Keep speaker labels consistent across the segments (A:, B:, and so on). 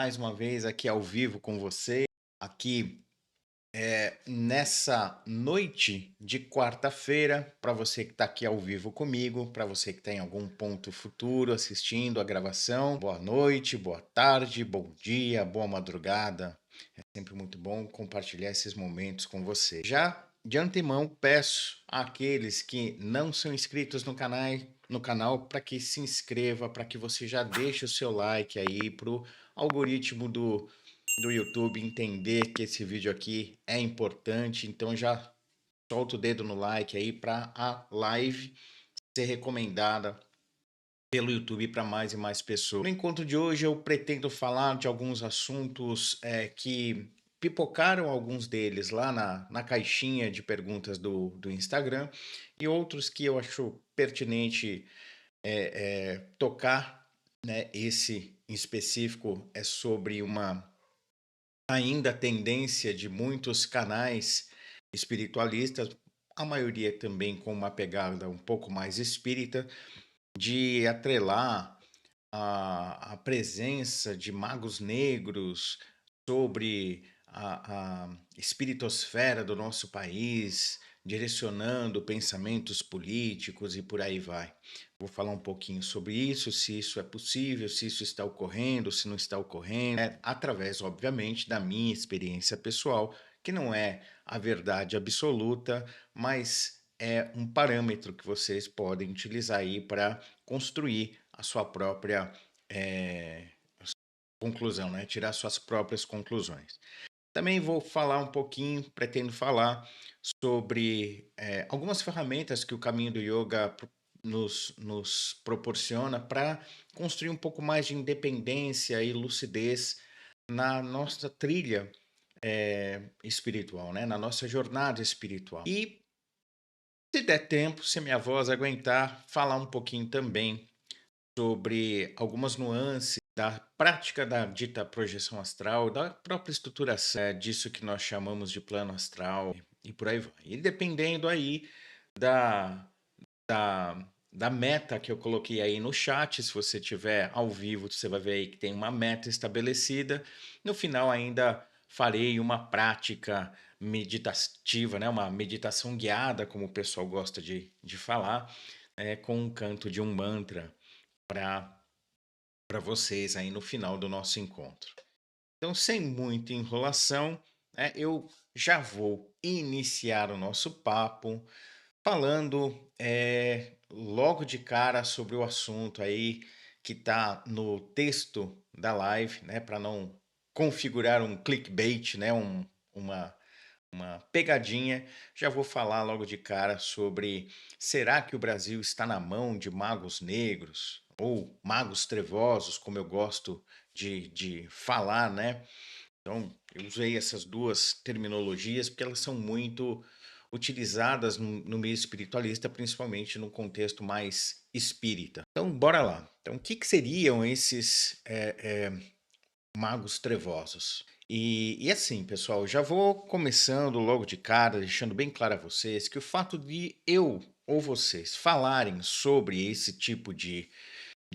A: mais uma vez aqui ao vivo com você, aqui nessa noite de quarta-feira, para você que está aqui ao vivo comigo, para você que tem algum ponto futuro assistindo a gravação, boa noite, boa tarde, bom dia, boa madrugada. É sempre muito bom compartilhar esses momentos com você. Já de antemão, peço àqueles que não são inscritos no canal para que se inscreva, para que você já deixe o seu like aí para o algoritmo do YouTube entender que esse vídeo aqui é importante. Então já solta o dedo no like aí para a live ser recomendada pelo YouTube para mais e mais pessoas. No encontro de hoje eu pretendo falar de alguns assuntos que pipocaram, alguns deles lá na caixinha de perguntas do Instagram, e outros que eu acho pertinente tocar, né? Esse em específico é sobre uma ainda tendência de muitos canais espiritualistas, a maioria também com uma pegada um pouco mais espírita, de atrelar a presença de magos negros sobre a espiritosfera do nosso país, direcionando pensamentos políticos e por aí vai. Vou falar um pouquinho sobre isso, se isso é possível, se isso está ocorrendo, se não está ocorrendo, através, obviamente, da minha experiência pessoal, que não é a verdade absoluta, mas é um parâmetro que vocês podem utilizar aí para construir a sua própria eh, conclusão, né? Tirar suas próprias conclusões. Também vou falar um pouquinho, pretendo falar sobre algumas ferramentas que o caminho do yoga nos proporciona para construir um pouco mais de independência e lucidez na nossa trilha espiritual, né? Na nossa jornada espiritual. E se der tempo, se minha voz aguentar, falar um pouquinho também sobre algumas nuances da prática da dita projeção astral, da própria estruturação disso que nós chamamos de plano astral e por aí vai. E dependendo aí da, da meta que eu coloquei aí no chat, se você tiver ao vivo, você vai ver aí que tem uma meta estabelecida. No final ainda farei uma prática meditativa, né? Uma meditação guiada, como o pessoal gosta de falar, com o canto de um mantra para vocês aí no final do nosso encontro. Então, sem muita enrolação, né, eu já vou iniciar o nosso papo falando logo de cara sobre o assunto aí que está no texto da live, né, para não configurar um clickbait, né, uma pegadinha. Já vou falar logo de cara sobre: será que o Brasil está na mão de magos negros ou magos trevosos, como eu gosto de falar, né? Então, eu usei essas duas terminologias porque elas são muito utilizadas no meio espiritualista, principalmente no contexto mais espírita. Então, bora lá. Então, o que que seriam esses magos trevosos? E assim, pessoal, já vou começando logo de cara, deixando bem claro a vocês que o fato de eu ou vocês falarem sobre esse tipo de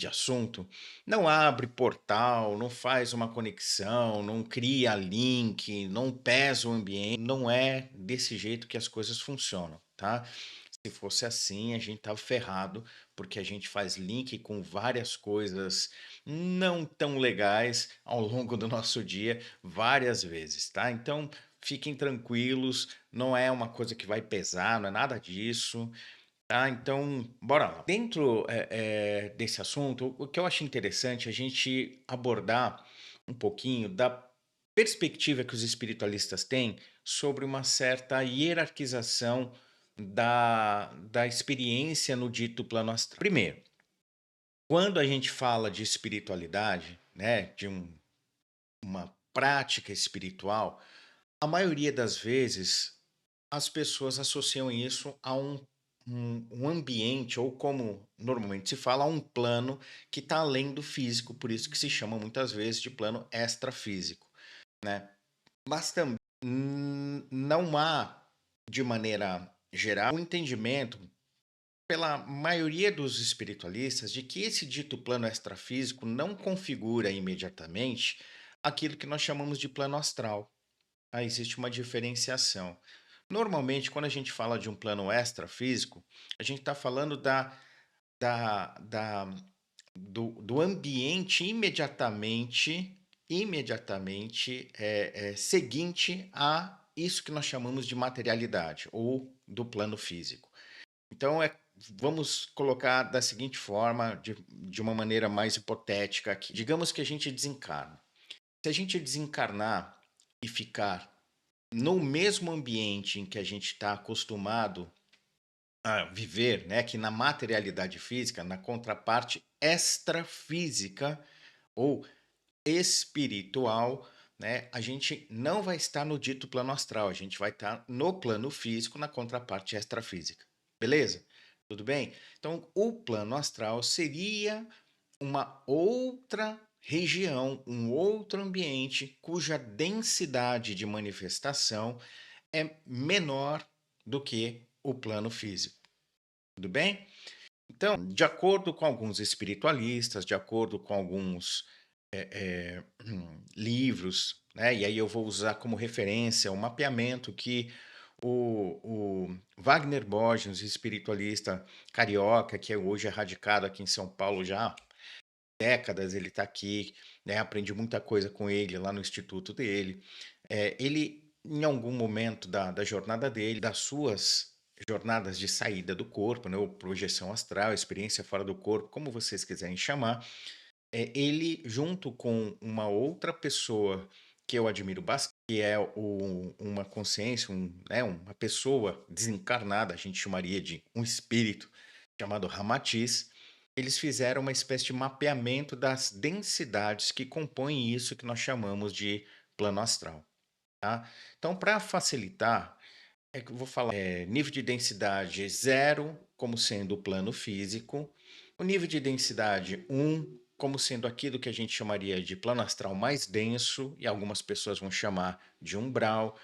A: assunto não abre portal, não faz uma conexão, não cria link, não pesa o ambiente, não é desse jeito que as coisas funcionam, tá? Se fosse assim, a gente tava ferrado, porque a gente faz link com várias coisas não tão legais ao longo do nosso dia, várias vezes, tá? Então, fiquem tranquilos, não é uma coisa que vai pesar, não é nada disso, tá? Então, bora lá. Dentro desse assunto, o que eu acho interessante é a gente abordar um pouquinho da perspectiva que os espiritualistas têm sobre uma certa hierarquização da experiência no dito plano astral. Primeiro, quando a gente fala de espiritualidade, né, de uma prática espiritual, a maioria das vezes as pessoas associam isso a um ambiente, ou como normalmente se fala, a um plano que está além do físico, por isso que se chama muitas vezes de plano extrafísico, né? Mas também não há, de maneira geral, um entendimento pela maioria dos espiritualistas de que esse dito plano extrafísico não configura imediatamente aquilo que nós chamamos de plano astral. Existe uma diferenciação. Normalmente, quando a gente fala de um plano extrafísico, a gente está falando da, da, do ambiente imediatamente seguinte a isso que nós chamamos de materialidade ou do plano físico. Então, vamos colocar da seguinte forma, de uma maneira mais hipotética aqui. Digamos que a gente desencarna. Se a gente desencarnar e ficar no mesmo ambiente em que a gente está acostumado a viver, né, que na materialidade física, na contraparte extrafísica ou espiritual, né, a gente não vai estar no dito plano astral, a gente vai estar no plano físico, na contraparte extrafísica. Beleza? Tudo bem? Então, o plano astral seria uma outra região, um outro ambiente cuja densidade de manifestação é menor do que o plano físico. Tudo bem? Então, de acordo com alguns espiritualistas, de acordo com alguns livros, né? E aí eu vou usar como referência o mapeamento que o Wagner Borges, espiritualista carioca, que hoje é radicado aqui em São Paulo já há décadas, ele está aqui, né? Aprendi muita coisa com ele lá no instituto dele. Ele, em algum momento da jornada dele, das suas jornadas de saída do corpo, né? Ou projeção astral, experiência fora do corpo, como vocês quiserem chamar, ele, junto com uma outra pessoa que eu admiro bastante, que é uma consciência, né, uma pessoa desencarnada, a gente chamaria de um espírito, chamado Ramatiz, eles fizeram uma espécie de mapeamento das densidades que compõem isso que nós chamamos de plano astral. Tá? Então, para facilitar, é que eu vou falar nível de densidade 0 como sendo o plano físico, o nível de densidade 1 como sendo aquilo que a gente chamaria de plano astral mais denso, e algumas pessoas vão chamar de umbral.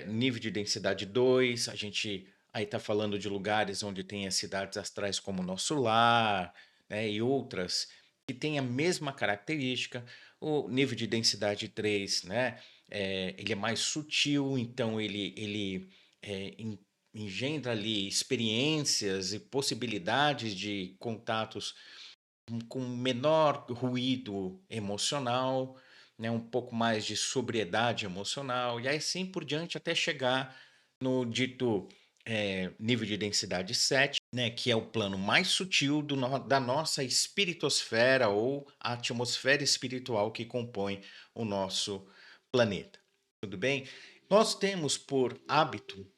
A: Nível de densidade 2, a gente aí está falando de lugares onde tem as cidades astrais como o nosso lar, né, e outras que têm a mesma característica. O nível de densidade 3, né, ele é mais sutil, então ele engendra ali experiências e possibilidades de contatos com menor ruído emocional, né, um pouco mais de sobriedade emocional, e aí assim por diante até chegar no dito nível de densidade 7, né, que é o plano mais sutil da nossa espiritosfera ou a atmosfera espiritual que compõe o nosso planeta. Tudo bem? Nós temos por hábito,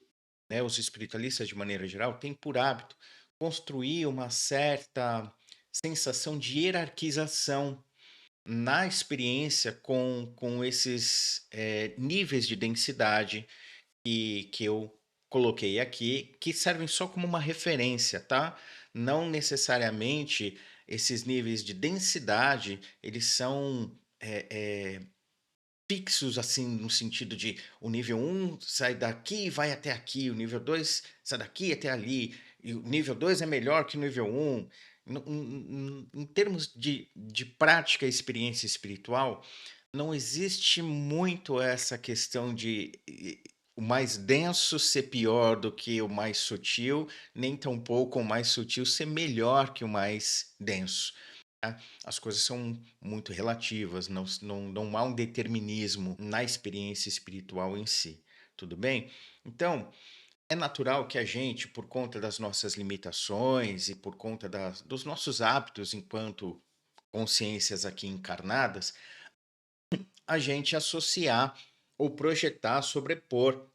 A: né, os espiritualistas de maneira geral têm por hábito construir uma certa sensação de hierarquização na experiência com esses níveis de densidade que eu coloquei aqui, que servem só como uma referência, tá? Não necessariamente esses níveis de densidade, eles são fixos, assim, no sentido de o nível um sai daqui e vai até aqui, o nível 2 sai daqui até ali, e o nível 2 é melhor que o nível um. Em termos de prática e experiência espiritual, não existe muito essa questão de o mais denso ser pior do que o mais sutil, nem tampouco o mais sutil ser melhor que o mais denso. Tá? As coisas são muito relativas, não há um determinismo na experiência espiritual em si. Tudo bem? Então, é natural que a gente, por conta das nossas limitações e por conta dos nossos hábitos enquanto consciências aqui encarnadas, a gente associar ou projetar, sobrepor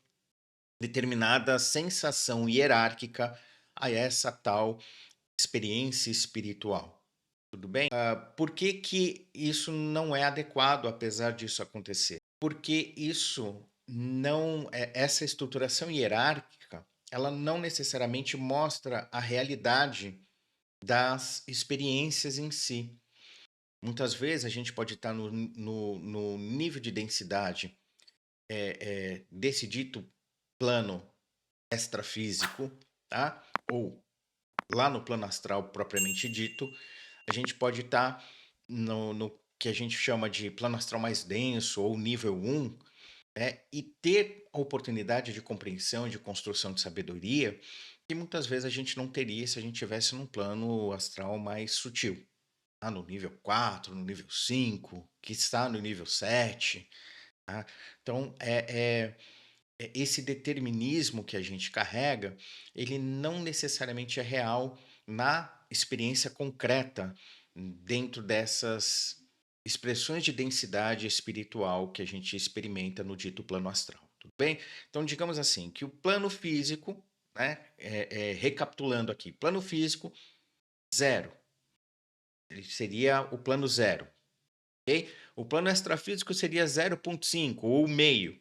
A: determinada sensação hierárquica a essa tal experiência espiritual. Tudo bem? Por que que isso não é adequado, apesar disso acontecer? Porque isso não, essa estruturação hierárquica, ela não necessariamente mostra a realidade das experiências em si. Muitas vezes a gente pode estar no nível de densidade desse dito plano extrafísico, tá? Ou lá no plano astral propriamente dito, a gente pode estar no que a gente chama de plano astral mais denso ou nível 1, e ter a oportunidade de compreensão, de construção de sabedoria, que muitas vezes a gente não teria se a gente tivesse num plano astral mais sutil, tá? No nível 4, no nível 5, que está no nível 7, tá? Então, esse determinismo que a gente carrega, ele não necessariamente é real na experiência concreta dentro dessas expressões de densidade espiritual que a gente experimenta no dito plano astral, tudo bem? Então, digamos assim, que o plano físico, né, recapitulando aqui, plano físico, zero, ele seria o plano zero, ok? O plano extrafísico seria 0,5 ou meio.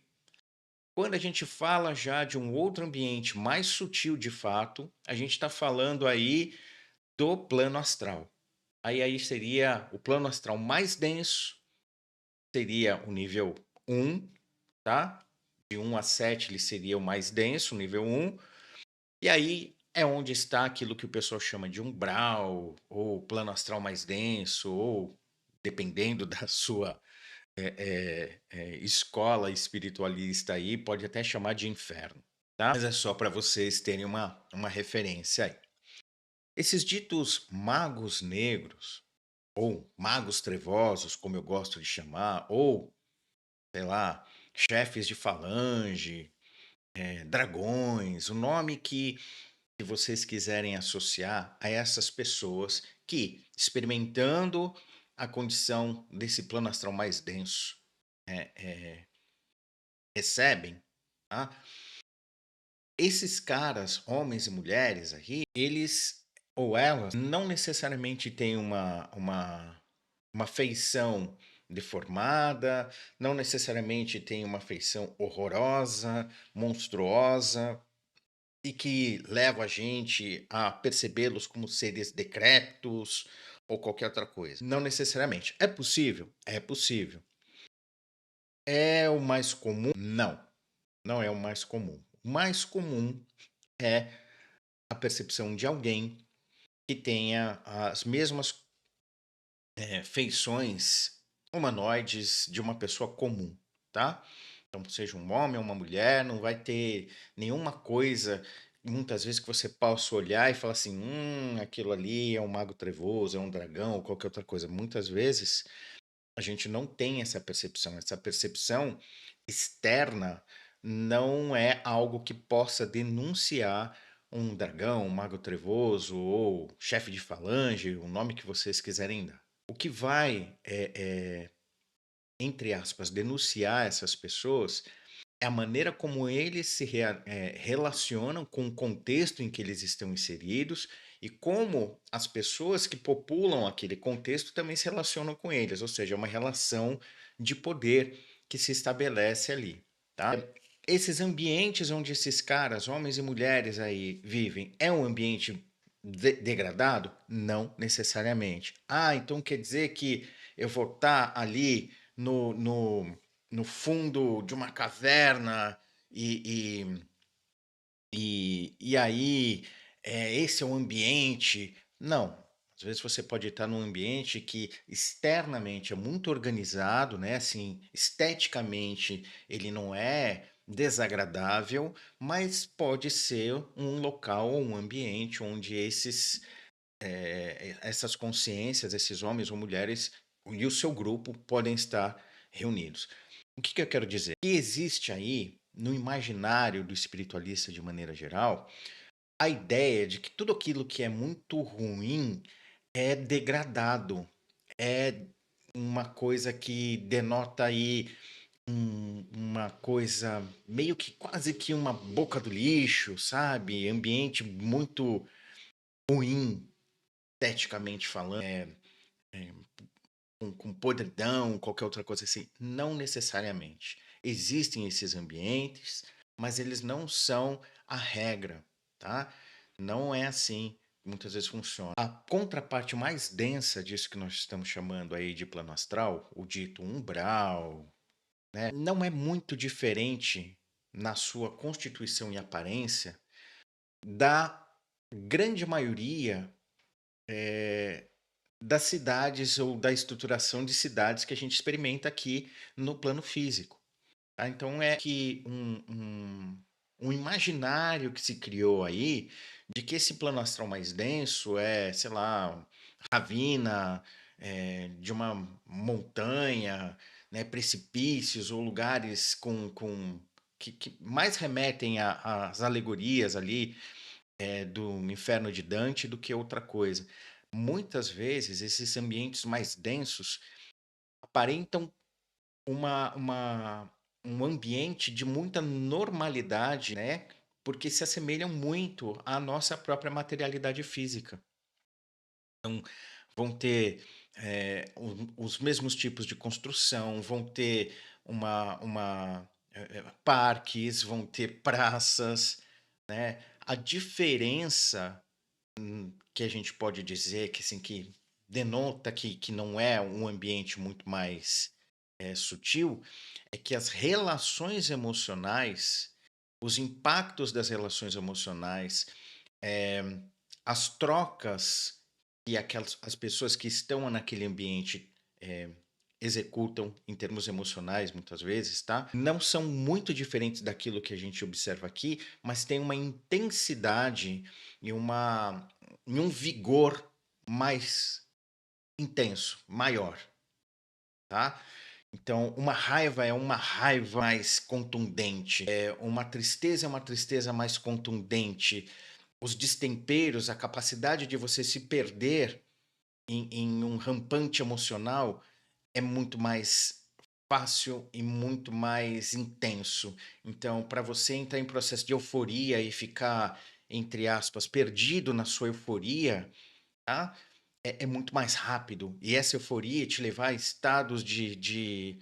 A: Quando a gente fala já de um outro ambiente mais sutil de fato, a gente está falando aí do plano astral. Aí seria o plano astral mais denso, seria o nível 1, tá? De 1 a 7 ele seria o mais denso, o nível 1. E aí é onde está aquilo que o pessoal chama de umbral, ou plano astral mais denso, ou dependendo da sua escola espiritualista aí, pode até chamar de inferno, tá? Mas é só para vocês terem uma referência aí. Esses ditos magos negros, ou magos trevosos, como eu gosto de chamar, ou, sei lá, chefes de falange, dragões, o nome que vocês quiserem associar a essas pessoas que, experimentando a condição desse plano astral mais denso, recebem, tá? Esses caras, homens e mulheres aí, eles ou elas não necessariamente têm uma feição deformada, não necessariamente têm uma feição horrorosa, monstruosa, e que leva a gente a percebê-los como seres decrépitos ou qualquer outra coisa. Não necessariamente. É possível? É possível. É o mais comum? Não, não é o mais comum. O mais comum é a percepção de alguém que tenha as mesmas feições humanoides de uma pessoa comum, tá? Então, seja um homem ou uma mulher, não vai ter nenhuma coisa, muitas vezes, que você possa olhar e falar assim: aquilo ali é um mago trevoso, é um dragão, ou qualquer outra coisa. Muitas vezes a gente não tem essa percepção externa não é algo que possa denunciar um dragão, um mago trevoso ou chefe de falange, o nome que vocês quiserem dar. O que vai, entre aspas, denunciar essas pessoas é a maneira como eles relacionam com o contexto em que eles estão inseridos e como as pessoas que populam aquele contexto também se relacionam com eles, ou seja, é uma relação de poder que se estabelece ali, tá? Esses ambientes onde esses caras, homens e mulheres aí vivem, é um ambiente degradado? Não necessariamente. Ah, então quer dizer que eu vou estar ali no fundo de uma caverna e, e aí esse é o ambiente. Não. Às vezes você pode estar num ambiente que externamente é muito organizado, né? Assim, esteticamente ele não é desagradável, mas pode ser um local ou um ambiente onde essas consciências, esses homens ou mulheres e o seu grupo podem estar reunidos. O que eu quero dizer? Que existe aí, no imaginário do espiritualista de maneira geral, a ideia de que tudo aquilo que é muito ruim é degradado, é uma coisa que denota aí uma coisa meio que quase que uma boca do lixo, sabe? Ambiente muito ruim, esteticamente falando, com podridão, qualquer outra coisa assim. Não necessariamente. Existem esses ambientes, mas eles não são a regra, tá? Não é assim que muitas vezes funciona. A contraparte mais densa disso que nós estamos chamando aí de plano astral, o dito umbral, né, não é muito diferente na sua constituição e aparência da grande maioria das cidades ou da estruturação de cidades que a gente experimenta aqui no plano físico. Tá? Então é que um imaginário que se criou aí de que esse plano astral mais denso é, sei lá, ravina, de uma montanha, né, precipícios ou lugares que mais remetem às alegorias ali do inferno de Dante do que outra coisa. Muitas vezes esses ambientes mais densos aparentam uma, uma, um ambiente de muita normalidade, né? Porque se assemelham muito à nossa própria materialidade física. Vão ter os mesmos tipos de construção, vão ter parques, vão ter praças, né? A diferença que a gente pode dizer que, assim, que denota que não é um ambiente muito mais sutil, é que as relações emocionais, os impactos das relações emocionais, eh, as trocas que as pessoas que estão naquele ambiente executam em termos emocionais, muitas vezes, tá? Não são muito diferentes daquilo que a gente observa aqui, mas tem uma intensidade e e um vigor mais intenso, maior, tá? Então, uma raiva é uma raiva mais contundente, uma tristeza é uma tristeza mais contundente. Os destemperos, a capacidade de você se perder em um rampante emocional é muito mais fácil e muito mais intenso. Então, para você entrar em processo de euforia e ficar, entre aspas, perdido na sua euforia, tá? É muito mais rápido. E essa euforia te levar a estados de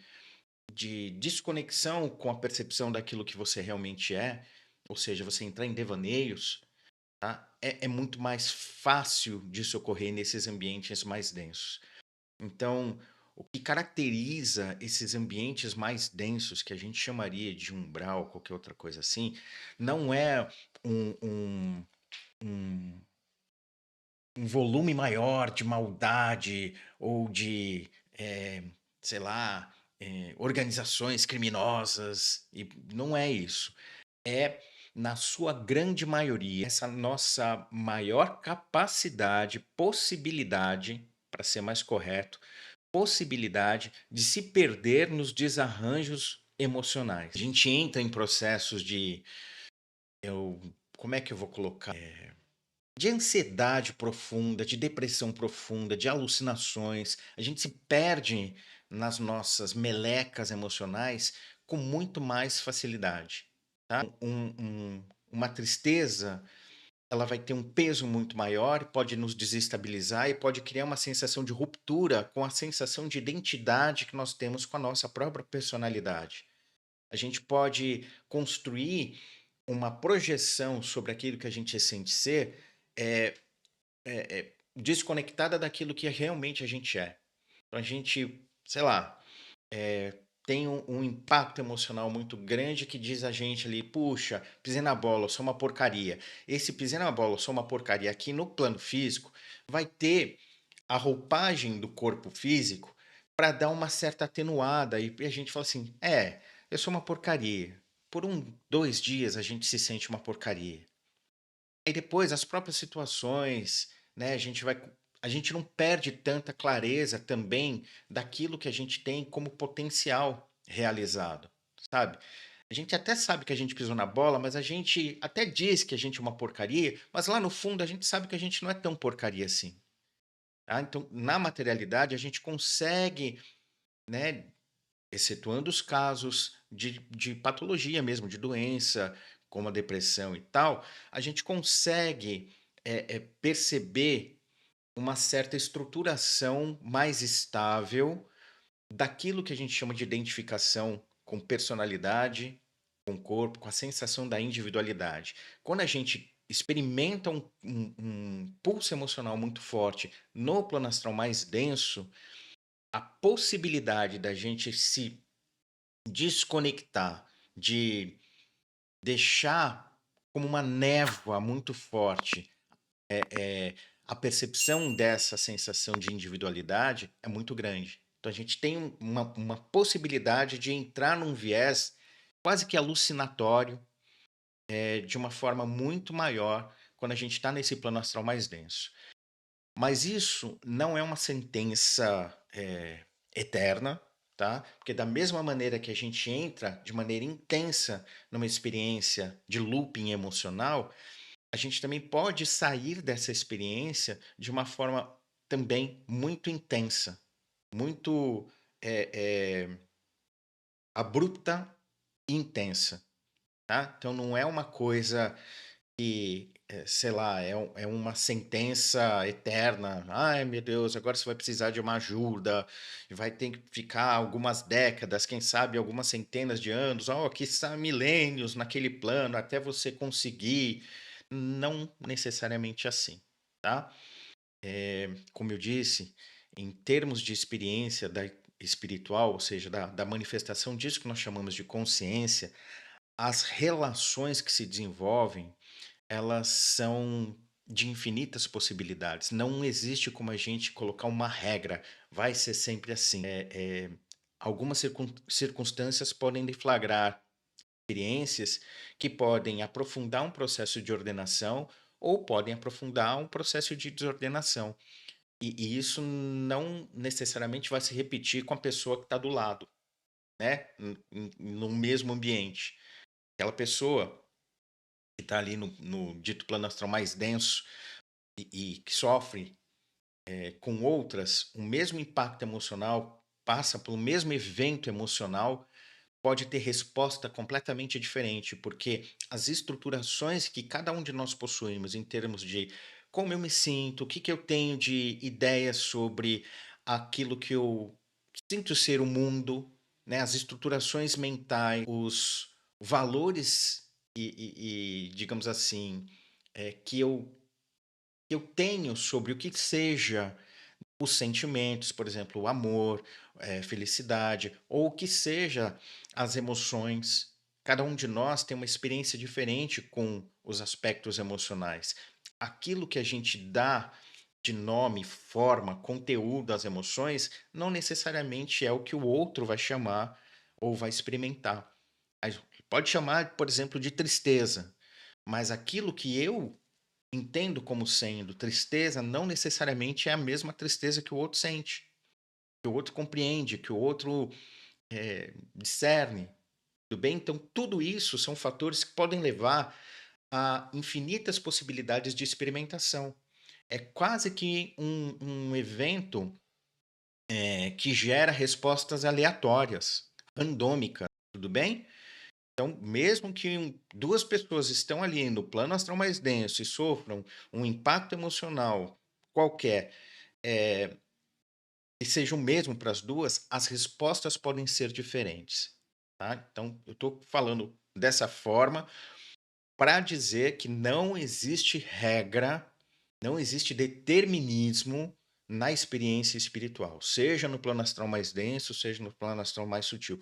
A: desconexão com a percepção daquilo que você realmente é, ou seja, você entrar em devaneios, tá? É muito mais fácil disso ocorrer nesses ambientes mais densos. Então, o que caracteriza esses ambientes mais densos, que a gente chamaria de umbral, qualquer outra coisa assim, não é um, um, um, um volume maior de maldade ou de, sei lá, organizações criminosas. E não é isso. É, na sua grande maioria, essa nossa maior capacidade, possibilidade, para ser mais correto, possibilidade de se perder nos desarranjos emocionais. A gente entra em processos como é que eu vou colocar? De ansiedade profunda, de depressão profunda, de alucinações. A gente se perde nas nossas melecas emocionais com muito mais facilidade. Tá? Uma tristeza, ela vai ter um peso muito maior, pode nos desestabilizar e pode criar uma sensação de ruptura com a sensação de identidade que nós temos com a nossa própria personalidade. A gente pode construir uma projeção sobre aquilo que a gente sente ser é, desconectada daquilo que realmente a gente é. Então a gente, sei lá, tem um impacto emocional muito grande que diz a gente ali, puxa, pisei na bola, eu sou uma porcaria. Esse pisei na bola, eu sou uma porcaria aqui no plano físico vai ter a roupagem do corpo físico para dar uma certa atenuada e a gente fala assim, eu sou uma porcaria. Por 2 dias a gente se sente uma porcaria. Aí depois as próprias situações, né, a gente não perde tanta clareza também daquilo que a gente tem como potencial realizado, sabe? A gente até sabe que a gente pisou na bola, mas a gente até diz que a gente é uma porcaria, mas lá no fundo a gente sabe que a gente não é tão porcaria assim. Tá? Então, na materialidade, a gente consegue, né, excetuando os casos de patologia mesmo, de doença, como a depressão e tal, a gente consegue perceber uma certa estruturação mais estável daquilo que a gente chama de identificação com personalidade, com o corpo, com a sensação da individualidade. Quando a gente experimenta um pulso emocional muito forte no plano astral mais denso, a possibilidade da gente se desconectar, de deixar como uma névoa muito forte a percepção dessa sensação de individualidade é muito grande. Então a gente tem uma possibilidade de entrar num viés quase que alucinatório, de uma forma muito maior quando a gente está nesse plano astral mais denso. Mas isso não é uma sentença, eterna, tá? Porque da mesma maneira que a gente entra de maneira intensa numa experiência de looping emocional, a gente também pode sair dessa experiência de uma forma também muito intensa, muito, eh abrupta e intensa, tá? Então não é uma coisa que, sei lá, é uma sentença eterna. "Ai, meu Deus, agora você vai precisar de uma ajuda, e vai ter que ficar algumas décadas, quem sabe algumas centenas de anos, oh, quiçá milênios naquele plano até você conseguir". Não necessariamente assim, tá? Como eu disse, em termos de experiência espiritual, ou seja, da manifestação disso que nós chamamos de consciência, as relações que se desenvolvem, elas são de infinitas possibilidades. Não existe como a gente colocar uma regra, vai ser sempre assim. Algumas circunstâncias podem deflagrar experiências que podem aprofundar um processo de ordenação ou podem aprofundar um processo de desordenação. E isso não necessariamente vai se repetir com a pessoa que está do lado, né? No mesmo ambiente. Aquela pessoa que está ali no dito plano astral mais denso e que sofre com outras o mesmo impacto emocional, passa pelo mesmo evento emocional, pode ter resposta completamente diferente, porque as estruturações que cada um de nós possuímos em termos de como eu me sinto, o que, que eu tenho de ideias sobre aquilo que eu sinto ser o mundo, né? As estruturações mentais, os valores digamos assim, que eu tenho sobre o que seja os sentimentos, por exemplo, o amor, felicidade, ou o que seja as emoções. Cada um de nós tem uma experiência diferente com os aspectos emocionais. Aquilo que a gente dá de nome, forma, conteúdo às emoções, não necessariamente é o que o outro vai chamar ou vai experimentar. Pode chamar, por exemplo, de tristeza, mas aquilo que eu entendo como sendo tristeza não necessariamente é a mesma tristeza que o outro sente, que o outro compreende, que o outro discerne. Tudo bem? Então, tudo isso são fatores que podem levar a infinitas possibilidades de experimentação. É quase que um evento que gera respostas aleatórias, randômicas. Tudo bem? Então, mesmo que duas pessoas estão ali no plano astral mais denso e sofram um impacto emocional qualquer, e seja o mesmo para as duas, as respostas podem ser diferentes, tá? Então, eu estou falando dessa forma para dizer que não existe regra, não existe determinismo na experiência espiritual, seja no plano astral mais denso, seja no plano astral mais sutil.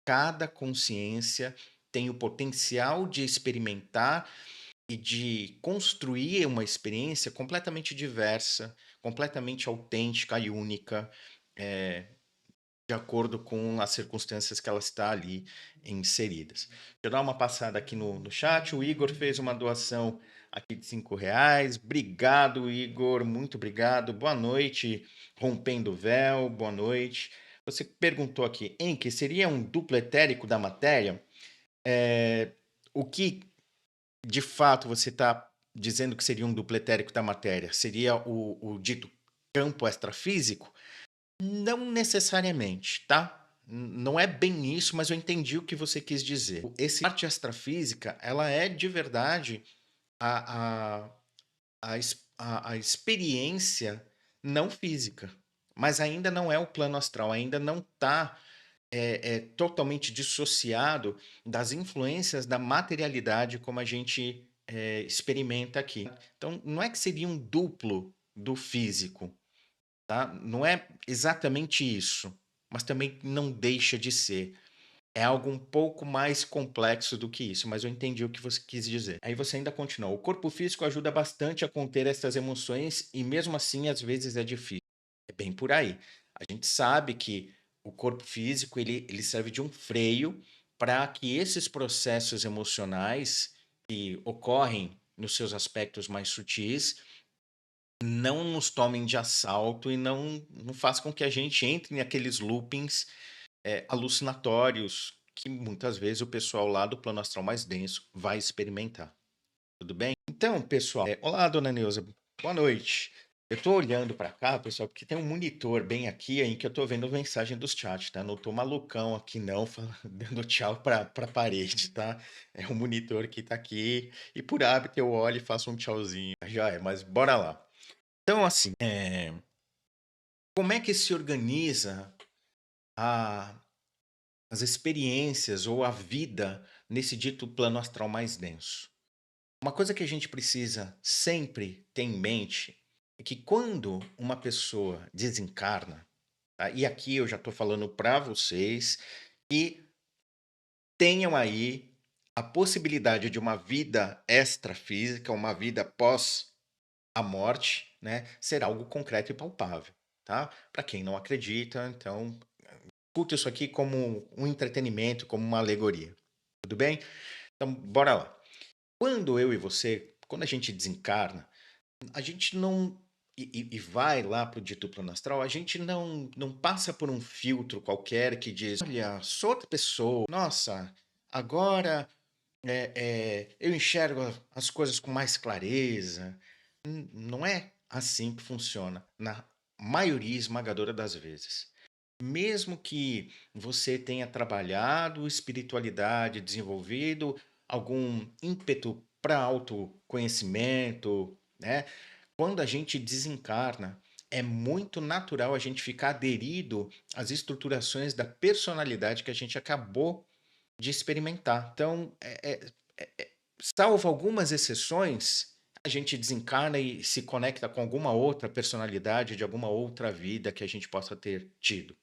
A: Cada consciência tem o potencial de experimentar e de construir uma experiência completamente diversa, completamente autêntica e única, de acordo com as circunstâncias que ela está ali inseridas. Deixa eu dar uma passada aqui no chat. O Igor fez uma doação aqui de R$ 5. Obrigado, Igor. Muito obrigado. Boa noite, Rompendo o Véu. Boa noite. Você perguntou aqui, Enki, seria um duplo etérico da matéria? O que de fato você está dizendo que seria um duplo etérico da matéria? Seria o dito campo extrafísico? Não necessariamente, tá? Não é bem isso, mas eu entendi o que você quis dizer. Essa parte extrafísica, ela é de verdade a, a, a experiência não física, mas ainda não é o plano astral, ainda não está totalmente dissociado das influências da materialidade como a gente experimenta aqui. Então, não é que seria um duplo do físico, tá? Não é exatamente isso, mas também não deixa de ser. É algo um pouco mais complexo do que isso, mas eu entendi o que você quis dizer. Aí você ainda continua: "O corpo físico ajuda bastante a conter essas emoções e mesmo assim às vezes é difícil". É bem por aí. A gente sabe que o corpo físico ele serve de um freio para que esses processos emocionais que ocorrem nos seus aspectos mais sutis não nos tomem de assalto e não faça com que a gente entre naqueles loopings alucinatórios que muitas vezes o pessoal lá do plano astral mais denso vai experimentar. Tudo bem? Então, pessoal, olá, dona Neuza, boa noite. Eu tô olhando para cá, pessoal, porque tem um monitor bem aqui em que eu tô vendo mensagem dos chats, tá? Não tô malucão aqui não, dando tchau para parede, tá? É um monitor que tá aqui e por hábito eu olho e faço um tchauzinho. Já é, mas bora lá. Então, assim, como é que se organiza a as experiências ou a vida nesse dito plano astral mais denso. Uma coisa que a gente precisa sempre ter em mente é que quando uma pessoa desencarna, tá? E aqui eu já estou falando para vocês que tenham aí a possibilidade de uma vida extrafísica, uma vida pós a morte, né, ser algo concreto e palpável, tá? Para quem não acredita, então escuta isso aqui como um entretenimento, como uma alegoria. Tudo bem? Então, bora lá. Quando eu e você, quando a gente desencarna, a gente não. E vai lá para o dito plano astral, a gente não passa por um filtro qualquer que diz: olha, sou outra pessoa, nossa, agora eu enxergo as coisas com mais clareza. Não é assim que funciona, na maioria esmagadora das vezes. Mesmo que você tenha trabalhado espiritualidade, desenvolvido algum ímpeto para autoconhecimento, né? Quando a gente desencarna, é muito natural a gente ficar aderido às estruturações da personalidade que a gente acabou de experimentar. Então, salvo algumas exceções, a gente desencarna e se conecta com alguma outra personalidade de alguma outra vida que a gente possa ter tido.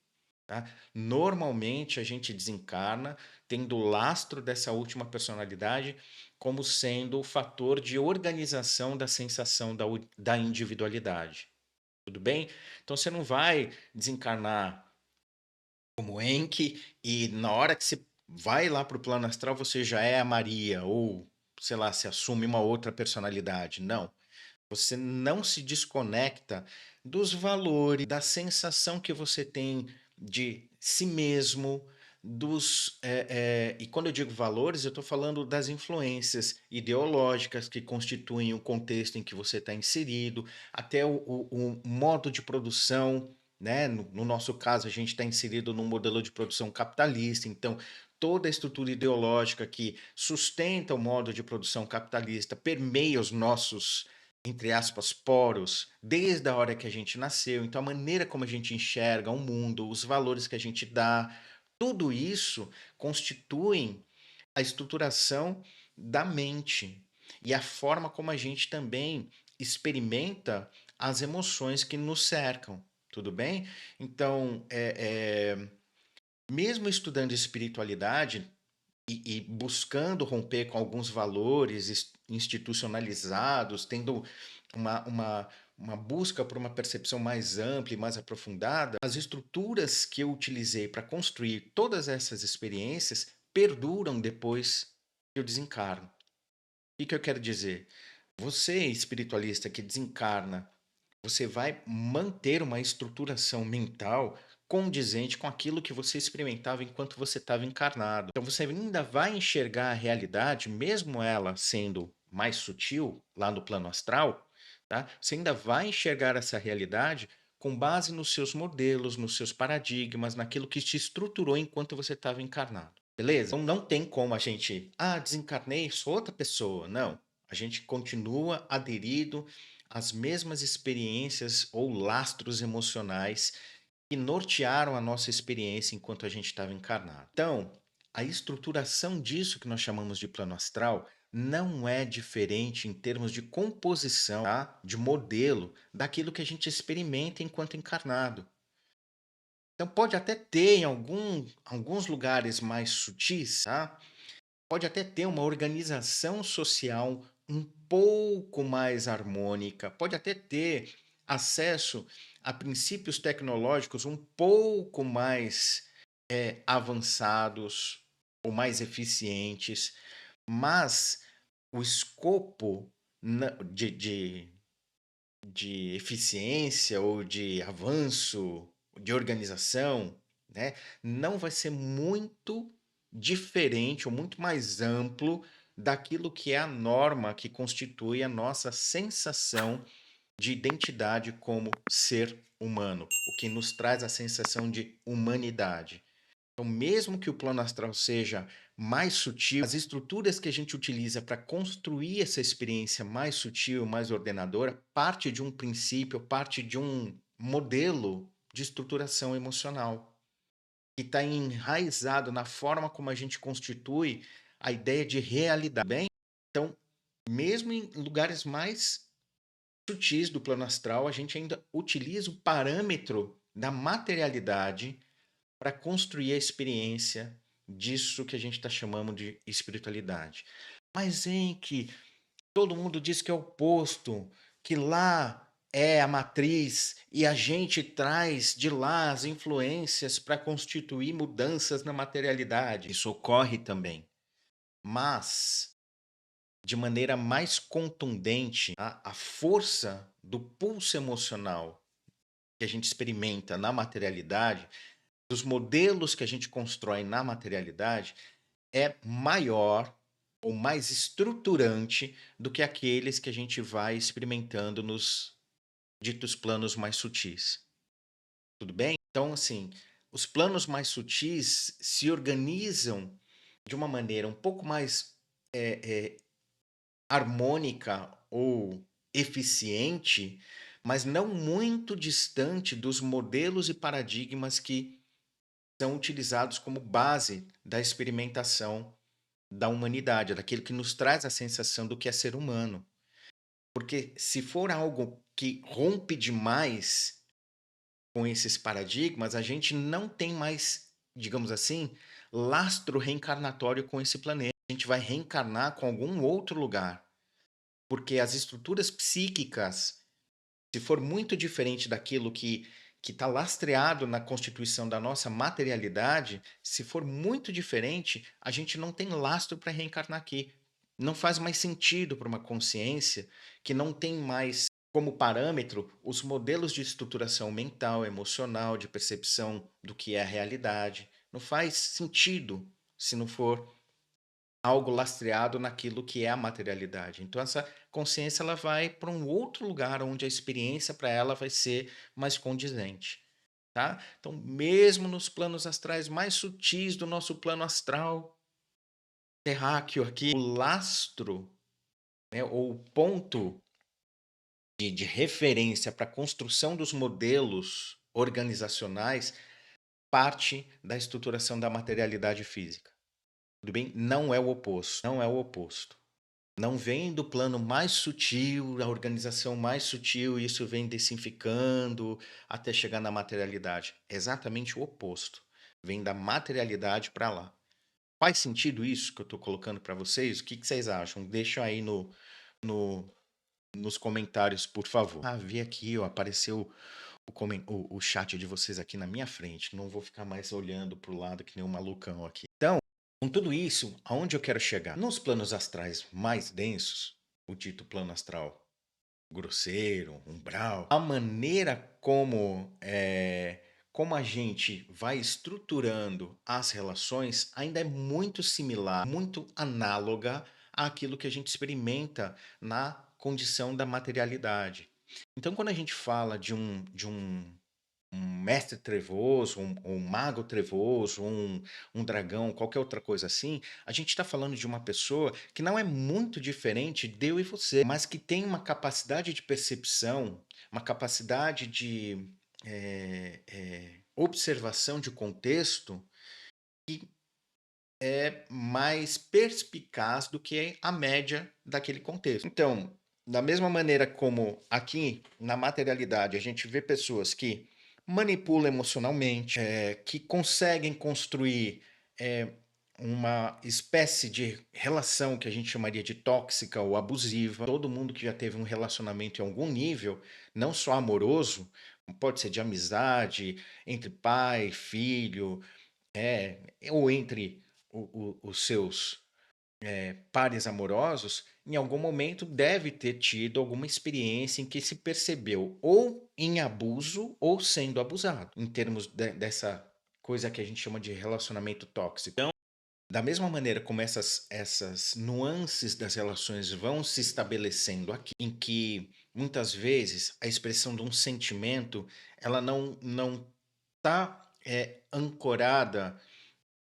A: Tá? Normalmente a gente desencarna tendo o lastro dessa última personalidade como sendo o fator de organização da sensação da individualidade. Tudo bem? Então você não vai desencarnar como Enki e na hora que você vai lá para o plano astral você já é a Maria ou, sei lá, se assume uma outra personalidade. Não. Você não se desconecta dos valores, da sensação que você tem de si mesmo, e quando eu digo valores, eu estou falando das influências ideológicas que constituem o contexto em que você está inserido, até o modo de produção, né? No nosso caso, a gente está inserido num modelo de produção capitalista, então toda a estrutura ideológica que sustenta o modo de produção capitalista permeia os nossos entre aspas, poros, desde a hora que a gente nasceu. Então, a maneira como a gente enxerga o mundo, os valores que a gente dá, tudo isso constituem a estruturação da mente e a forma como a gente também experimenta as emoções que nos cercam. Tudo bem? Então, mesmo estudando espiritualidade, e buscando romper com alguns valores institucionalizados, tendo uma busca por uma percepção mais ampla e mais aprofundada, as estruturas que eu utilizei para construir todas essas experiências perduram depois que eu desencarno. O que eu quero dizer? Você, espiritualista que desencarna, você vai manter uma estruturação mental condizente com aquilo que você experimentava enquanto você estava encarnado. Então você ainda vai enxergar a realidade, mesmo ela sendo mais sutil lá no plano astral, tá? Você ainda vai enxergar essa realidade com base nos seus modelos, nos seus paradigmas, naquilo que te estruturou enquanto você estava encarnado. Beleza? Então não tem como a gente, desencarnei, sou outra pessoa. Não. A gente continua aderido às mesmas experiências ou lastros emocionais que nortearam a nossa experiência enquanto a gente estava encarnado. Então, a estruturação disso que nós chamamos de plano astral não é diferente em termos de composição, tá? De modelo daquilo que a gente experimenta enquanto encarnado. Então pode até ter em alguns lugares mais sutis, tá? Pode até ter uma organização social um pouco mais harmônica, pode até ter acesso a princípios tecnológicos um pouco mais avançados ou mais eficientes, mas o escopo de eficiência ou de avanço, de organização, né, não vai ser muito diferente ou muito mais amplo daquilo que é a norma que constitui a nossa sensação de identidade como ser humano, o que nos traz a sensação de humanidade. Então, mesmo que o plano astral seja mais sutil, as estruturas que a gente utiliza para construir essa experiência mais sutil, mais ordenadora, parte de um princípio, parte de um modelo de estruturação emocional, que está enraizado na forma como a gente constitui a ideia de realidade. Bem, então, mesmo em lugares mais sutis do plano astral, a gente ainda utiliza o parâmetro da materialidade para construir a experiência disso que a gente está chamando de espiritualidade. Mas em que todo mundo diz que é o oposto, que lá é a matriz e a gente traz de lá as influências para constituir mudanças na materialidade. Isso ocorre também, mas de maneira mais contundente, a força do pulso emocional que a gente experimenta na materialidade, dos modelos que a gente constrói na materialidade, é maior ou mais estruturante do que aqueles que a gente vai experimentando nos ditos planos mais sutis. Tudo bem? Então, assim, os planos mais sutis se organizam de uma maneira um pouco mais harmônica ou eficiente, mas não muito distante dos modelos e paradigmas que são utilizados como base da experimentação da humanidade, daquilo que nos traz a sensação do que é ser humano. Porque se for algo que rompe demais com esses paradigmas, a gente não tem mais, digamos assim, lastro reencarnatório com esse planeta. A gente vai reencarnar com algum outro lugar, porque as estruturas psíquicas, se for muito diferente daquilo que está lastreado na constituição da nossa materialidade, se for muito diferente, a gente não tem lastro para reencarnar aqui. Não faz mais sentido para uma consciência que não tem mais como parâmetro os modelos de estruturação mental, emocional, de percepção do que é a realidade. Não faz sentido se não for algo lastreado naquilo que é a materialidade. Então essa consciência ela vai para um outro lugar onde a experiência para ela vai ser mais condizente, tá? Então, mesmo nos planos astrais mais sutis do nosso plano astral terráqueo aqui, o lastro, né, ou o ponto de referência para a construção dos modelos organizacionais parte da estruturação da materialidade física. Tudo bem? Não é o oposto, não é o oposto. Não vem do plano mais sutil, a organização mais sutil, e isso vem densificando até chegar na materialidade. É exatamente o oposto. Vem da materialidade para lá. Faz sentido isso que eu estou colocando para vocês? O que vocês acham? Deixa aí no, nos comentários, por favor. Ah, vi aqui, ó, apareceu o chat de vocês aqui na minha frente. Não vou ficar mais olhando para o lado que nem um malucão aqui. Então, com tudo isso, aonde eu quero chegar? Nos planos astrais mais densos, o dito plano astral grosseiro, umbral, a maneira como a gente vai estruturando as relações ainda é muito similar, muito análoga àquilo que a gente experimenta na condição da materialidade. Então, quando a gente fala de um mestre trevoso, um mago trevoso, um dragão, qualquer outra coisa assim, a gente está falando de uma pessoa que não é muito diferente de eu e você, mas que tem uma capacidade de percepção, uma capacidade de observação de contexto que é mais perspicaz do que a média daquele contexto. Então, da mesma maneira como aqui na materialidade a gente vê pessoas que manipula emocionalmente, que conseguem construir, uma espécie de relação que a gente chamaria de tóxica ou abusiva. Todo mundo que já teve um relacionamento em algum nível, não só amoroso, pode ser de amizade, entre pai, filho, ou entre os seus pares amorosos, em algum momento deve ter tido alguma experiência em que se percebeu ou em abuso ou sendo abusado, em termos dessa coisa que a gente chama de relacionamento tóxico. Então, da mesma maneira como essas nuances das relações vão se estabelecendo aqui, em que muitas vezes a expressão de um sentimento ela não está ancorada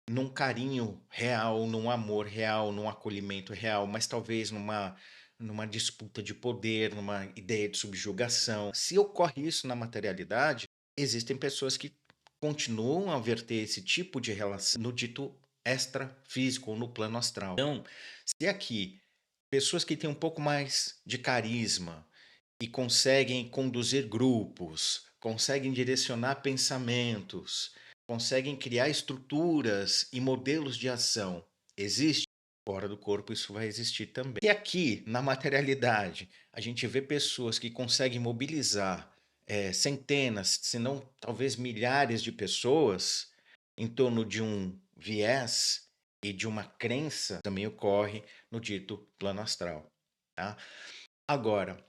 A: num carinho real, num amor real, num acolhimento real, mas talvez numa disputa de poder, numa ideia de subjugação. Se ocorre isso na materialidade, existem pessoas que continuam a verter esse tipo de relação no dito extrafísico ou no plano astral. Então, se aqui pessoas que têm um pouco mais de carisma e conseguem conduzir grupos, conseguem direcionar pensamentos, conseguem criar estruturas e modelos de ação. Existe? Fora do corpo isso vai existir também. E aqui, na materialidade, a gente vê pessoas que conseguem mobilizar centenas, se não talvez milhares de pessoas em torno de um viés e de uma crença, também ocorre no dito plano astral. Tá? Agora,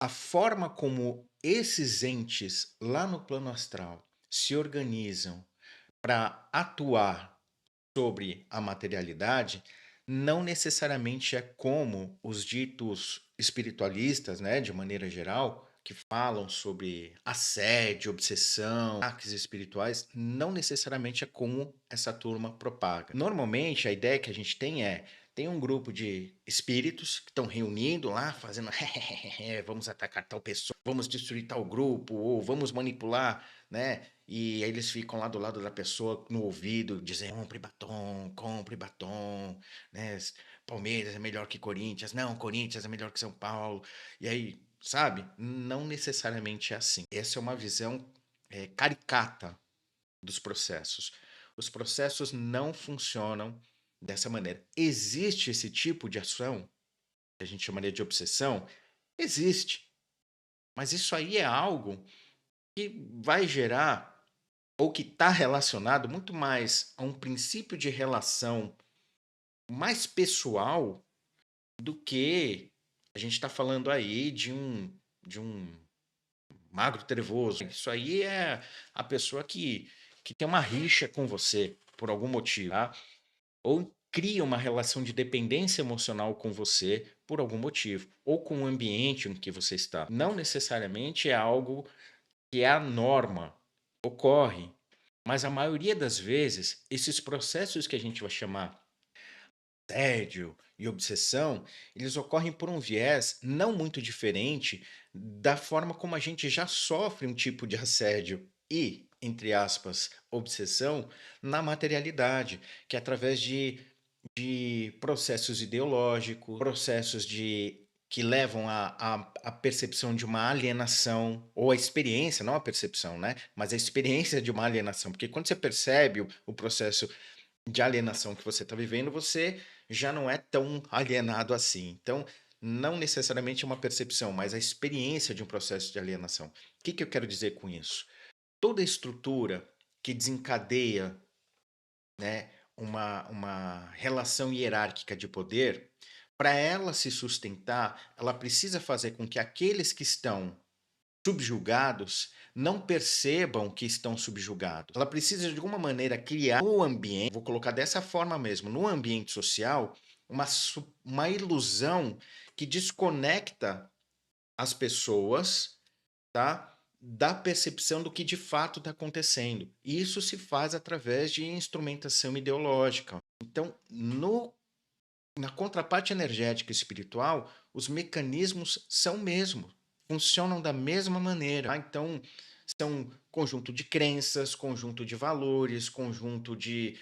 A: a forma como esses entes lá no plano astral se organizam para atuar sobre a materialidade não necessariamente é como os ditos espiritualistas, né, de maneira geral, que falam sobre assédio, obsessão, ataques espirituais, não necessariamente é como essa turma propaga. Normalmente a ideia que a gente tem um grupo de espíritos que estão reunindo lá, fazendo vamos atacar tal pessoa, vamos destruir tal grupo, ou vamos manipular, né? E aí eles ficam lá do lado da pessoa no ouvido, dizendo: compre batom, né? Palmeiras é melhor que Corinthians, não, Corinthians é melhor que São Paulo. E aí, sabe? Não necessariamente é assim. Essa é uma visão caricata dos processos. Os processos não funcionam dessa maneira. Existe esse tipo de ação, que a gente chamaria de obsessão? Existe. Mas isso aí é algo que vai gerar, ou que está relacionado muito mais a um princípio de relação mais pessoal do que a gente está falando aí de um magro trevoso. Isso aí é a pessoa que tem uma rixa com você por algum motivo, tá? Ou cria uma relação de dependência emocional com você por algum motivo, ou com o ambiente em que você está. Não necessariamente é algo que é a norma, ocorre, mas a maioria das vezes esses processos que a gente vai chamar tédio e obsessão, eles ocorrem por um viés não muito diferente da forma como a gente já sofre um tipo de assédio e, entre aspas, obsessão na materialidade, que é através de processos ideológicos, processos que levam à percepção de uma alienação, ou a experiência, não a percepção, né? Mas a experiência de uma alienação. Porque quando você percebe o processo de alienação que você está vivendo, você já não é tão alienado assim. Então, não necessariamente uma percepção, mas a experiência de um processo de alienação. O que eu quero dizer com isso? Toda estrutura que desencadeia, né, uma relação hierárquica de poder, para ela se sustentar, ela precisa fazer com que aqueles que estão subjugados não percebam que estão subjugados. Ela precisa, de alguma maneira, criar no ambiente, vou colocar dessa forma mesmo, no ambiente social, uma ilusão que desconecta as pessoas, tá? Da percepção do que de fato está acontecendo. E isso se faz através de instrumentação ideológica. Então, na contraparte energética e espiritual, os mecanismos são mesmo, funcionam da mesma maneira. Tá? Então, são conjunto de crenças, conjunto de valores, conjunto de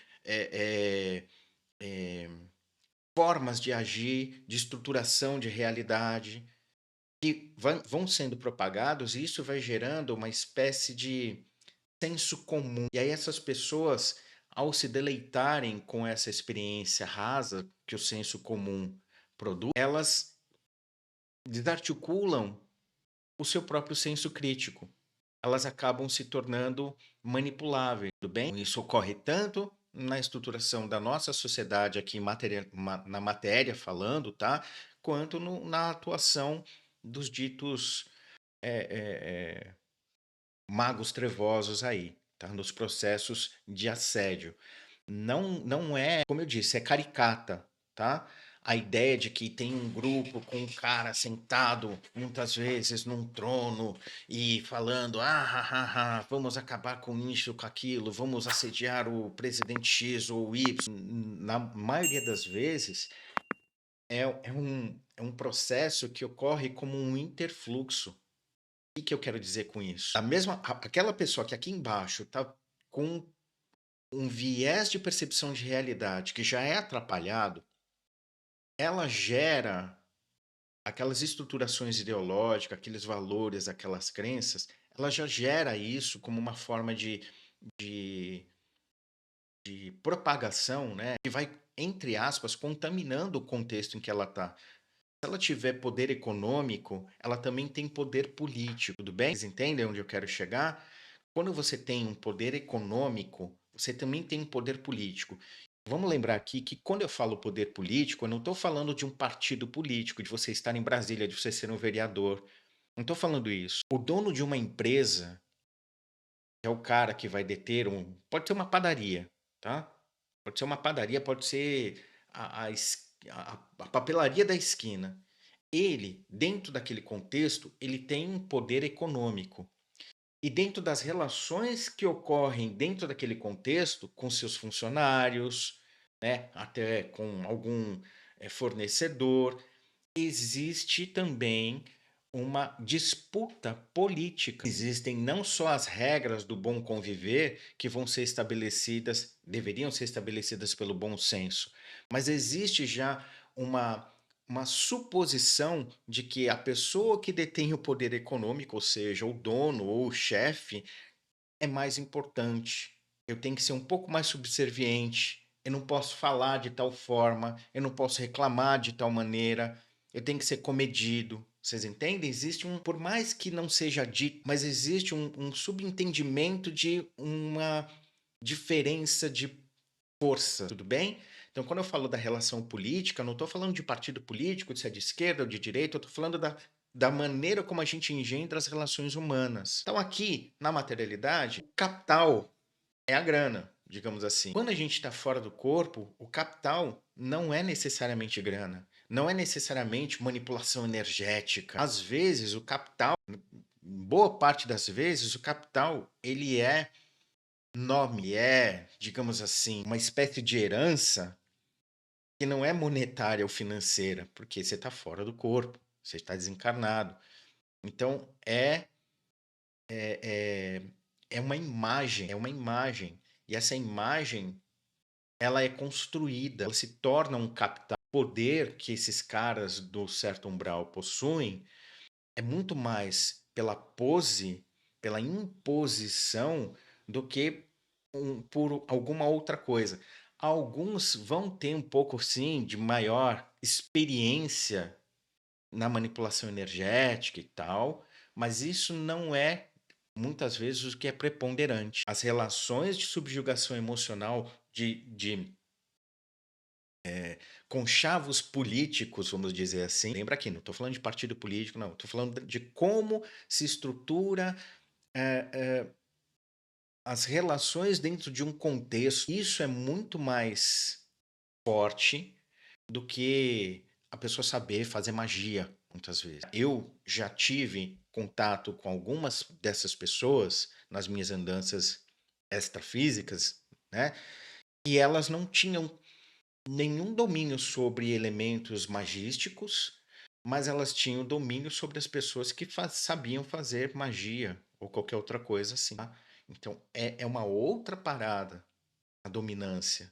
A: formas de agir, de estruturação de realidade. que vão sendo propagados e isso vai gerando uma espécie de senso comum. E aí essas pessoas, ao se deleitarem com essa experiência rasa que o senso comum produz, elas desarticulam o seu próprio senso crítico. Elas acabam se tornando manipuláveis, tudo bem? Isso ocorre tanto na estruturação da nossa sociedade aqui na matéria falando, tá? Quanto na atuação dos ditos magos trevosos aí, tá? Nos processos de assédio. Não é, como eu disse, é caricata, tá? A ideia de que tem um grupo com um cara sentado, muitas vezes, num trono e falando: vamos acabar com isso, com aquilo, vamos assediar o presidente X ou Y. Na maioria das vezes, é um processo que ocorre como um interfluxo. O que eu quero dizer com isso? Aquela pessoa que aqui embaixo está com um viés de percepção de realidade que já é atrapalhado, ela gera aquelas estruturações ideológicas, aqueles valores, aquelas crenças, ela já gera isso como uma forma de, de propagação, né? Que vai, entre aspas, contaminando o contexto em que ela está. Se ela tiver poder econômico, ela também tem poder político, tudo bem? Vocês entendem onde eu quero chegar? Quando você tem um poder econômico, você também tem um poder político. Vamos lembrar aqui que quando eu falo poder político, eu não estou falando de um partido político, de você estar em Brasília, de você ser um vereador. Não estou falando isso. O dono de uma empresa é o cara que vai deter um. Pode ser uma padaria, tá? Pode ser uma padaria, pode ser a papelaria da esquina. Ele, dentro daquele contexto, ele tem um poder econômico. E dentro das relações que ocorrem dentro daquele contexto, com seus funcionários, né, até com algum fornecedor, existe também uma disputa política. Existem não só as regras do bom conviver que vão ser estabelecidas, deveriam ser estabelecidas pelo bom senso, mas existe já uma uma suposição de que a pessoa que detém o poder econômico, ou seja, o dono ou o chefe, é mais importante. Eu tenho que ser um pouco mais subserviente. Eu não posso falar de tal forma, eu não posso reclamar de tal maneira, eu tenho que ser comedido. Vocês entendem? Existe por mais que não seja dito, mas existe um subentendimento de uma diferença de força, tudo bem? Então, quando eu falo da relação política, eu não estou falando de partido político, de se é de esquerda ou de direita, eu estou falando da maneira como a gente engendra as relações humanas. Então, aqui, na materialidade, o capital é a grana, digamos assim. Quando a gente está fora do corpo, o capital não é necessariamente grana, não é necessariamente manipulação energética. Às vezes, o capital, boa parte das vezes, o capital, ele é nome, é, digamos assim, uma espécie de herança que não é monetária ou financeira, porque você está fora do corpo, você está desencarnado. Então, é, é uma imagem, e essa imagem, ela é construída, ela se torna um capital. O poder que esses caras do certo umbral possuem é muito mais pela pose, pela imposição, do que por alguma outra coisa. Alguns vão ter um pouco, sim, de maior experiência na manipulação energética e tal, mas isso não é muitas vezes o que é preponderante. As relações de subjugação emocional, de conchavos políticos, vamos dizer assim. Lembra aqui, não estou falando de partido político, não. Estou falando de como se estrutura as relações dentro de um contexto. Isso é muito mais forte do que a pessoa saber fazer magia, muitas vezes. Eu já tive contato com algumas dessas pessoas nas minhas andanças extrafísicas, né? E elas não tinham nenhum domínio sobre elementos magísticos, mas elas tinham domínio sobre as pessoas que sabiam fazer magia ou qualquer outra coisa assim. Tá? Então é uma outra parada a dominância.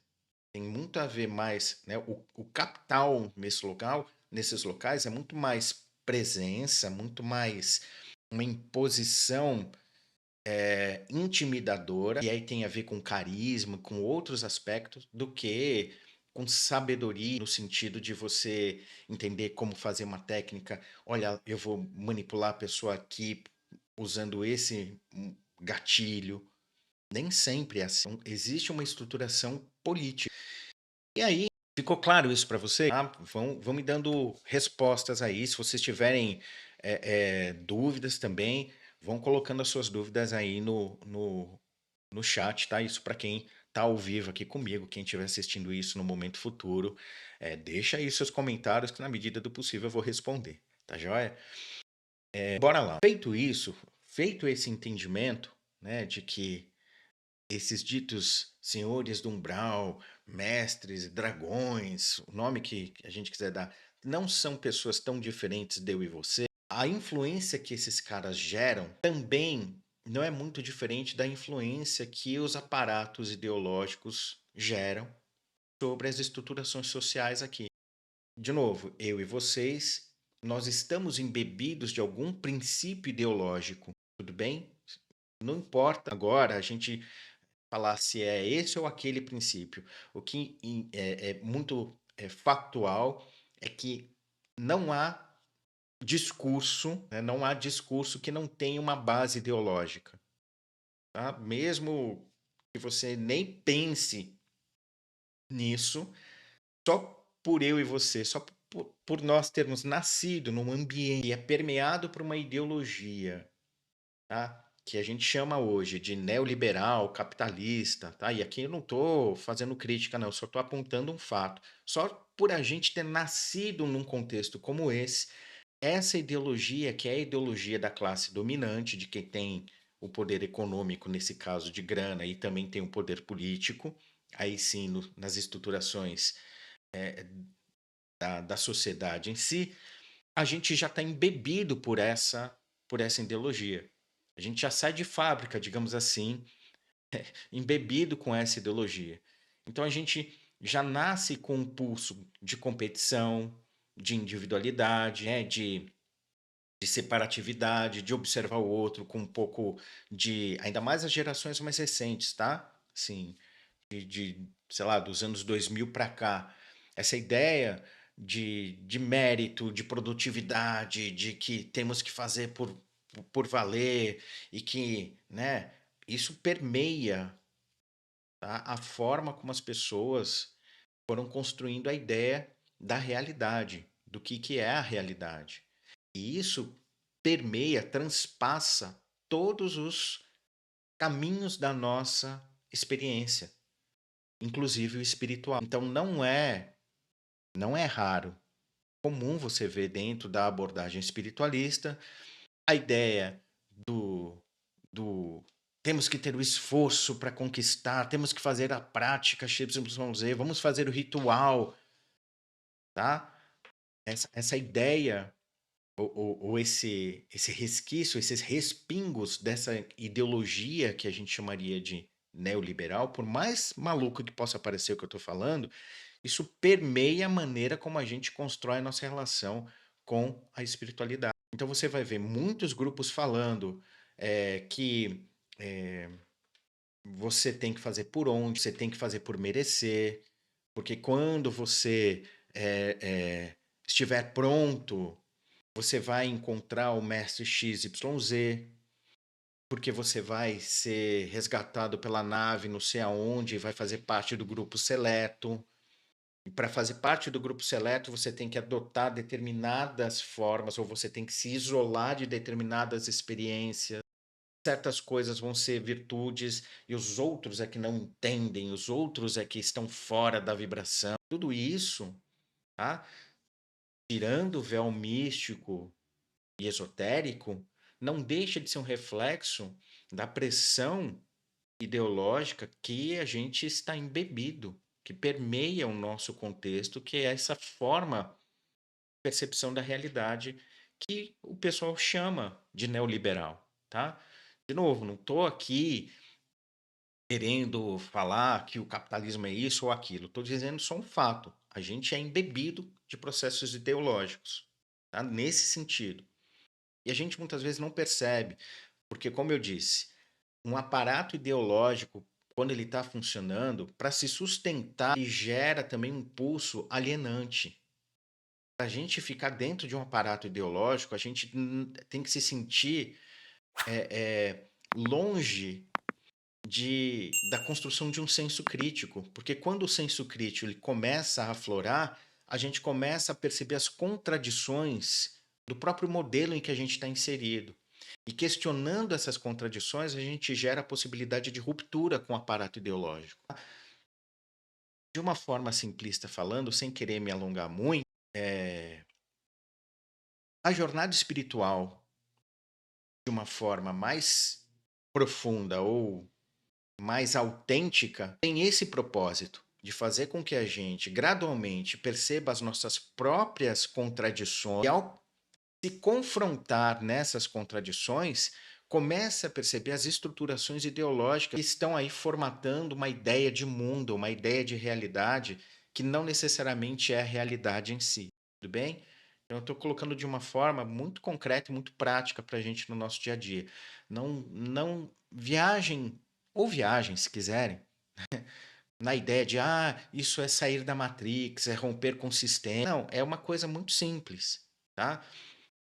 A: Tem muito a ver mais, né? O capital nesses locais é muito mais presença, muito mais uma imposição intimidadora, e aí tem a ver com carisma, com outros aspectos, do que com sabedoria, no sentido de você entender como fazer uma técnica. Olha, eu vou manipular a pessoa aqui usando esse gatilho. Nem sempre é assim. Existe uma estruturação política. E aí, ficou claro isso para você? Ah, vão me dando respostas aí. Se vocês tiverem dúvidas também, vão colocando as suas dúvidas aí no chat, tá? Isso para quem tá ao vivo aqui comigo, quem estiver assistindo isso no momento futuro, deixa aí seus comentários que na medida do possível eu vou responder, tá joia? Bora lá. Feito isso, feito esse entendimento, né, de que esses ditos senhores do umbral, mestres, dragões, o nome que a gente quiser dar, não são pessoas tão diferentes de eu e você. A influência que esses caras geram também não é muito diferente da influência que os aparatos ideológicos geram sobre as estruturações sociais aqui. De novo, eu e vocês, nós estamos embebidos de algum princípio ideológico, tudo bem? Não importa agora a gente falar se é esse ou aquele princípio. O que é muito factual é que não há discurso, né, não há discurso que não tenha uma base ideológica, tá? Mesmo que você nem pense nisso, só por eu e você, só por nós termos nascido num ambiente que é permeado por uma ideologia, tá? Que a gente chama hoje de neoliberal, capitalista, tá? E aqui eu não estou fazendo crítica, não, eu só estou apontando um fato. Só por a gente ter nascido num contexto como esse, essa ideologia, que é a ideologia da classe dominante, de quem tem o poder econômico, nesse caso de grana, e também tem o poder político, aí sim nas estruturações da sociedade em si, a gente já está embebido por essa ideologia. A gente já sai de fábrica, digamos assim, embebido com essa ideologia. Então a gente já nasce com um pulso de competição, de individualidade, né, de separatividade, de observar o outro com um pouco de. Ainda mais as gerações mais recentes, tá? Assim, sei lá, dos anos 2000 para cá. Essa ideia de mérito, de produtividade, de que temos que fazer por valer e que, né, isso permeia, tá, a forma como as pessoas foram construindo a ideia da realidade, do que é a realidade. E isso permeia, transpassa todos os caminhos da nossa experiência, inclusive o espiritual. Então não é raro, comum você ver dentro da abordagem espiritualista a ideia do temos que ter o esforço para conquistar, temos que fazer a prática XYZ, vamos fazer o ritual, tá? Essa ideia ou esse resquício, esses respingos dessa ideologia que a gente chamaria de neoliberal, por mais maluco que possa parecer o que eu estou falando, isso permeia a maneira como a gente constrói a nossa relação com a espiritualidade. Então você vai ver muitos grupos falando que você tem que fazer por onde, você tem que fazer por merecer, porque quando você estiver pronto, você vai encontrar o mestre XYZ, porque você vai ser resgatado pela nave não sei aonde, vai fazer parte do grupo seleto. E para fazer parte do grupo seleto, você tem que adotar determinadas formas, ou você tem que se isolar de determinadas experiências. Certas coisas vão ser virtudes, e os outros é que não entendem, os outros é que estão fora da vibração. Tudo isso, tá? Tirando o véu místico e esotérico, não deixa de ser um reflexo da pressão ideológica que a gente está embebido, que permeia o nosso contexto, que é essa forma de percepção da realidade que o pessoal chama de neoliberal, tá? De novo, não estou aqui querendo falar que o capitalismo é isso ou aquilo, estou dizendo só um fato. A gente é embebido de processos ideológicos. tá? Nesse sentido. E a gente muitas vezes não percebe, porque, como eu disse, um aparato ideológico, quando ele está funcionando, para se sustentar, ele gera também um pulso alienante. Para a gente ficar dentro de um aparato ideológico, a gente tem que se sentir longe da construção de um senso crítico, porque quando o senso crítico ele começa a aflorar, a gente começa a perceber as contradições do próprio modelo em que a gente está inserido. E questionando essas contradições, a gente gera a possibilidade de ruptura com o aparato ideológico. De uma forma simplista falando, sem querer me alongar muito, a jornada espiritual, de uma forma mais profunda ou mais autêntica, tem esse propósito de fazer com que a gente gradualmente perceba as nossas próprias contradições e, ao se confrontar nessas contradições, comece a perceber as estruturações ideológicas que estão aí formatando uma ideia de mundo, uma ideia de realidade que não necessariamente é a realidade em si. Tudo bem? Então, eu estou colocando de uma forma muito concreta e muito prática para a gente no nosso dia a dia. Não viajem, ou viajem, se quiserem, na ideia de, isso é sair da Matrix, é romper com o sistema. Não, é uma coisa muito simples, tá?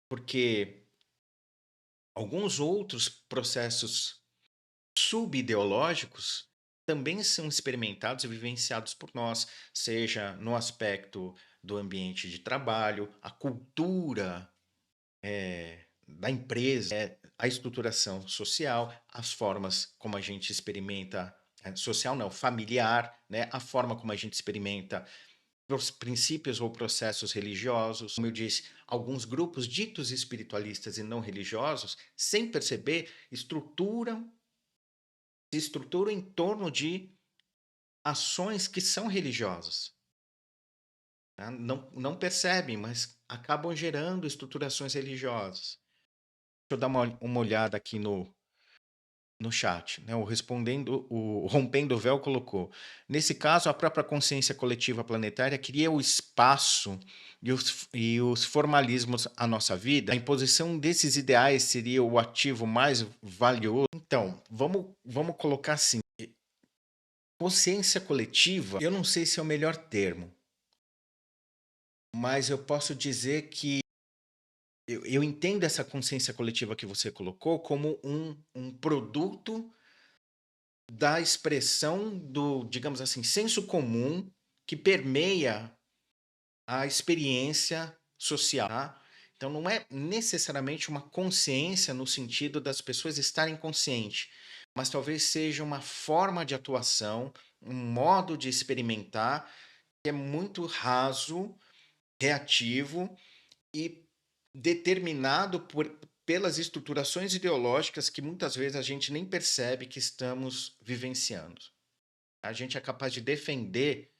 A: Porque alguns outros processos subideológicos também são experimentados e vivenciados por nós, seja no aspecto do ambiente de trabalho, a cultura da empresa, a estruturação social, as formas como a gente experimenta, social não, familiar, né? A forma como a gente experimenta os princípios ou processos religiosos. Como eu disse, alguns grupos ditos espiritualistas e não religiosos, sem perceber, se estruturam em torno de ações que são religiosas. Tá? Não percebem, mas acabam gerando estruturações religiosas. Deixa eu dar uma olhada aqui no chat, né? O Rompendo o Véu colocou. Nesse caso, a própria consciência coletiva planetária cria o espaço e os formalismos à nossa vida. A imposição desses ideais seria o ativo mais valioso. Então, vamos colocar assim. Consciência coletiva, eu não sei se é o melhor termo, mas eu posso dizer que eu entendo essa consciência coletiva que você colocou como um produto da expressão do, digamos assim, senso comum que permeia a experiência social. Tá? Então, não é necessariamente uma consciência no sentido das pessoas estarem conscientes, mas talvez seja uma forma de atuação, um modo de experimentar que é muito raso, reativo e determinado pelas estruturações ideológicas que muitas vezes a gente nem percebe que estamos vivenciando. A gente é capaz de defender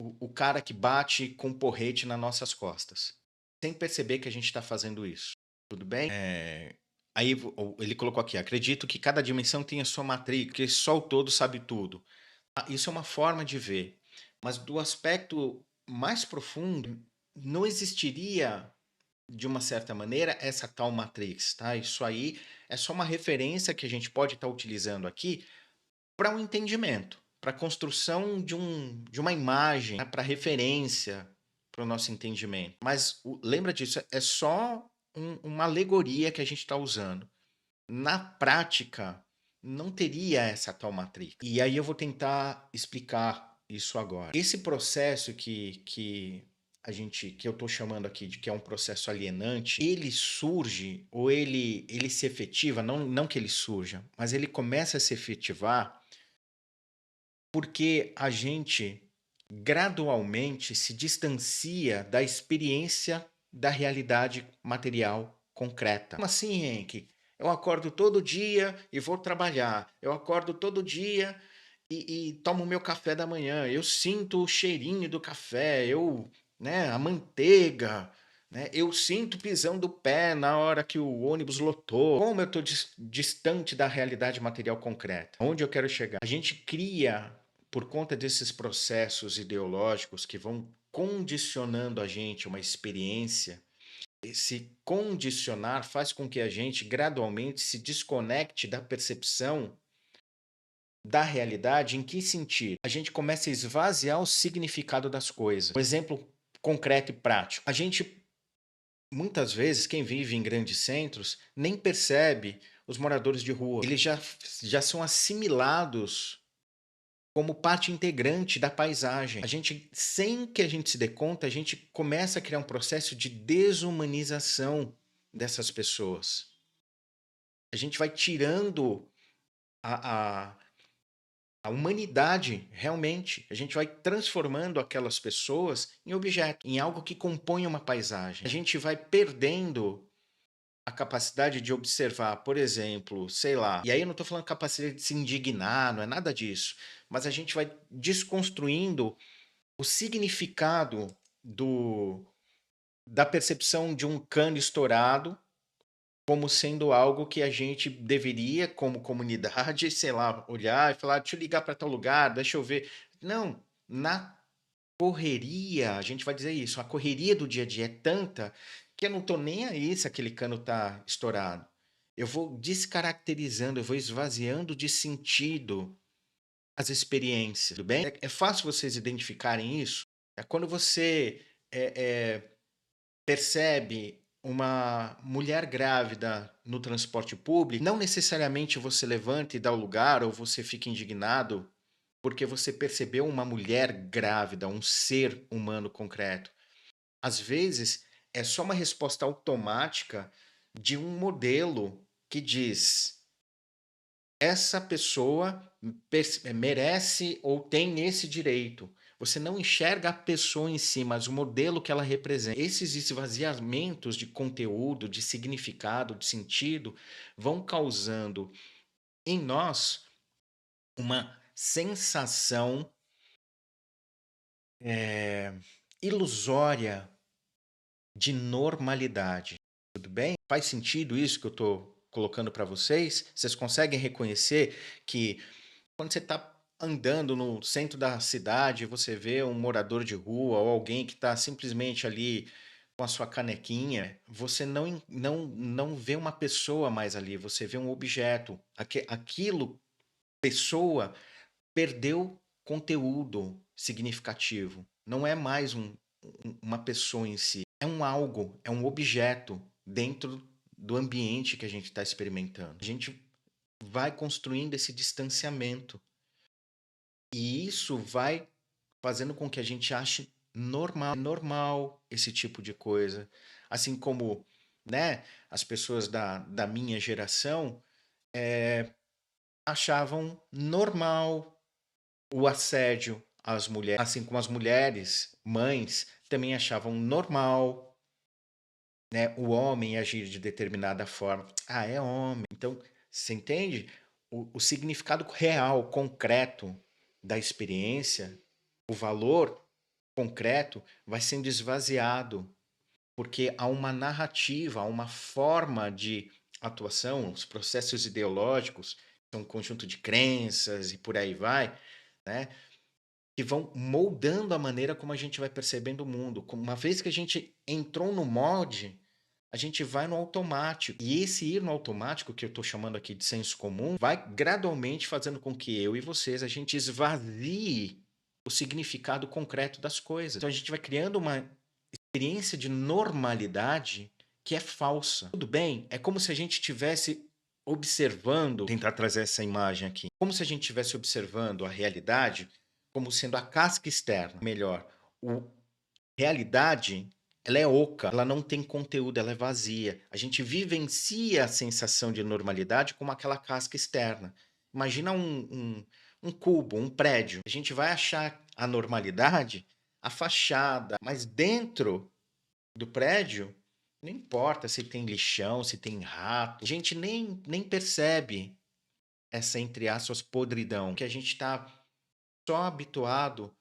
A: o cara que bate com porrete nas nossas costas, sem perceber que a gente está fazendo isso. Tudo bem? Aí ele colocou aqui: acredito que cada dimensão tem a sua matriz, que só o todo sabe tudo. Isso é uma forma de ver, mas do aspecto mais profundo, não existiria, de uma certa maneira, essa tal matrix, tá? Isso aí é só uma referência que a gente pode estar utilizando aqui para um entendimento, para a construção de uma imagem, né? Para referência, para o nosso entendimento. Mas lembra disso, é só uma alegoria que a gente está usando. Na prática, não teria essa tal matrix. E aí eu vou tentar explicar isso agora. Esse processo que eu estou chamando aqui de que é um processo alienante, ele surge ou ele se efetiva, não que ele surja, mas ele começa a se efetivar porque a gente gradualmente se distancia da experiência da realidade material concreta. Como assim, Henrique? Eu acordo todo dia e vou trabalhar. Eu acordo todo dia e tomo meu café da manhã. Eu sinto o cheirinho do café, né, a manteiga, né? Eu sinto o pisão do pé na hora que o ônibus lotou. Como eu estou distante da realidade material concreta? Onde eu quero chegar? A gente cria, por conta desses processos ideológicos que vão condicionando a gente uma experiência, Esse condicionar faz com que a gente gradualmente se desconecte da percepção da realidade. Em que sentido? A gente começa a esvaziar o significado das coisas. Um exemplo concreto e prático. A gente, muitas vezes, quem vive em grandes centros, nem percebe os moradores de rua. Eles já são assimilados como parte integrante da paisagem. A gente, sem que a gente se dê conta, a gente começa a criar um processo de desumanização dessas pessoas. A gente vai tirando a, a, a humanidade realmente. A gente vai transformando aquelas pessoas em objeto, em algo que compõe uma paisagem. A gente vai perdendo a capacidade de observar, por exemplo, sei lá, e aí eu não estou falando capacidade de se indignar, não é nada disso, mas a gente vai desconstruindo o significado do, da percepção de um cano estourado como sendo algo que a gente deveria, como comunidade, sei lá, olhar e falar: deixa eu ligar para tal lugar, deixa eu ver. Não, na correria, a gente vai dizer isso, a correria do dia a dia é tanta que eu não estou nem aí se aquele cano está estourado. Eu vou descaracterizando, eu vou esvaziando de sentido as experiências, tudo bem? É fácil vocês identificarem isso. É quando você percebe uma mulher grávida no transporte público, não necessariamente você levanta e dá o lugar ou você fica indignado porque você percebeu uma mulher grávida, um ser humano concreto. Às vezes, é só uma resposta automática de um modelo que diz: essa pessoa merece ou tem esse direito. Você não enxerga a pessoa em si, mas o modelo que ela representa. Esses esvaziamentos de conteúdo, de significado, de sentido, vão causando em nós uma sensação ilusória de normalidade. Tudo bem? Faz sentido isso que eu estou colocando para vocês? Vocês conseguem reconhecer que quando você está andando no centro da cidade, você vê um morador de rua ou alguém que está simplesmente ali com a sua canequinha, você não vê uma pessoa mais ali, você vê um objeto. Aquilo, pessoa, perdeu conteúdo significativo. Não é mais uma pessoa em si, é um algo, é um objeto dentro do ambiente que a gente está experimentando. A gente vai construindo esse distanciamento. E isso vai fazendo com que a gente ache normal esse tipo de coisa. Assim como, né, as pessoas da minha geração achavam normal o assédio às mulheres, assim como as mulheres, mães, também achavam normal, né, o homem agir de determinada forma. Ah, é homem. Então, você entende? O significado real, concreto da experiência, o valor concreto vai sendo esvaziado, porque há uma narrativa, há uma forma de atuação, os processos ideológicos, são um conjunto de crenças e por aí vai, né? Que vão moldando a maneira como a gente vai percebendo o mundo. Uma vez que a gente entrou no molde, a gente vai no automático. E esse ir no automático, que eu estou chamando aqui de senso comum, vai gradualmente fazendo com que eu e vocês, a gente esvazie o significado concreto das coisas. Então a gente vai criando uma experiência de normalidade que é falsa. Tudo bem? É como se a gente tivesse observando, tentar trazer essa imagem aqui, como se a gente estivesse observando a realidade como sendo a casca externa. Melhor, a realidade, ela é oca, ela não tem conteúdo, ela é vazia. A gente vivencia a sensação de normalidade como aquela casca externa. Imagina um cubo, um prédio. A gente vai achar a normalidade, a fachada, mas dentro do prédio, não importa se tem lixão, se tem rato, a gente nem percebe essa, entre aspas, podridão, que a gente está só habituado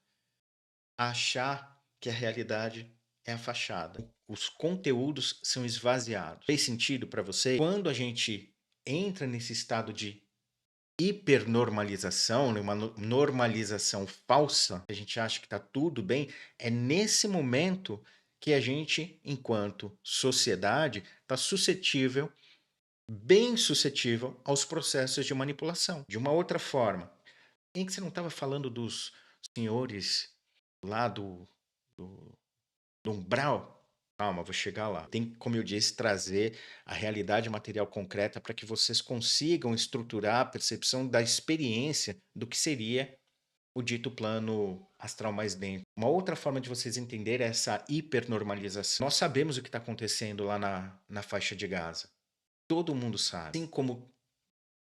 A: a achar que a realidade é a fachada. Os conteúdos são esvaziados. Fez sentido para você? Quando a gente entra nesse estado de hipernormalização, né, uma normalização falsa, a gente acha que está tudo bem, é nesse momento que a gente, enquanto sociedade, está suscetível, bem suscetível aos processos de manipulação. De uma outra forma, em que você não estava falando dos senhores lá do, do umbral? Calma, vou chegar lá. Tem, como eu disse, trazer a realidade material concreta para que vocês consigam estruturar a percepção da experiência do que seria o dito plano astral mais denso. Uma outra forma de vocês entenderem é essa hipernormalização. Nós sabemos o que está acontecendo lá na faixa de Gaza. Todo mundo sabe. Assim como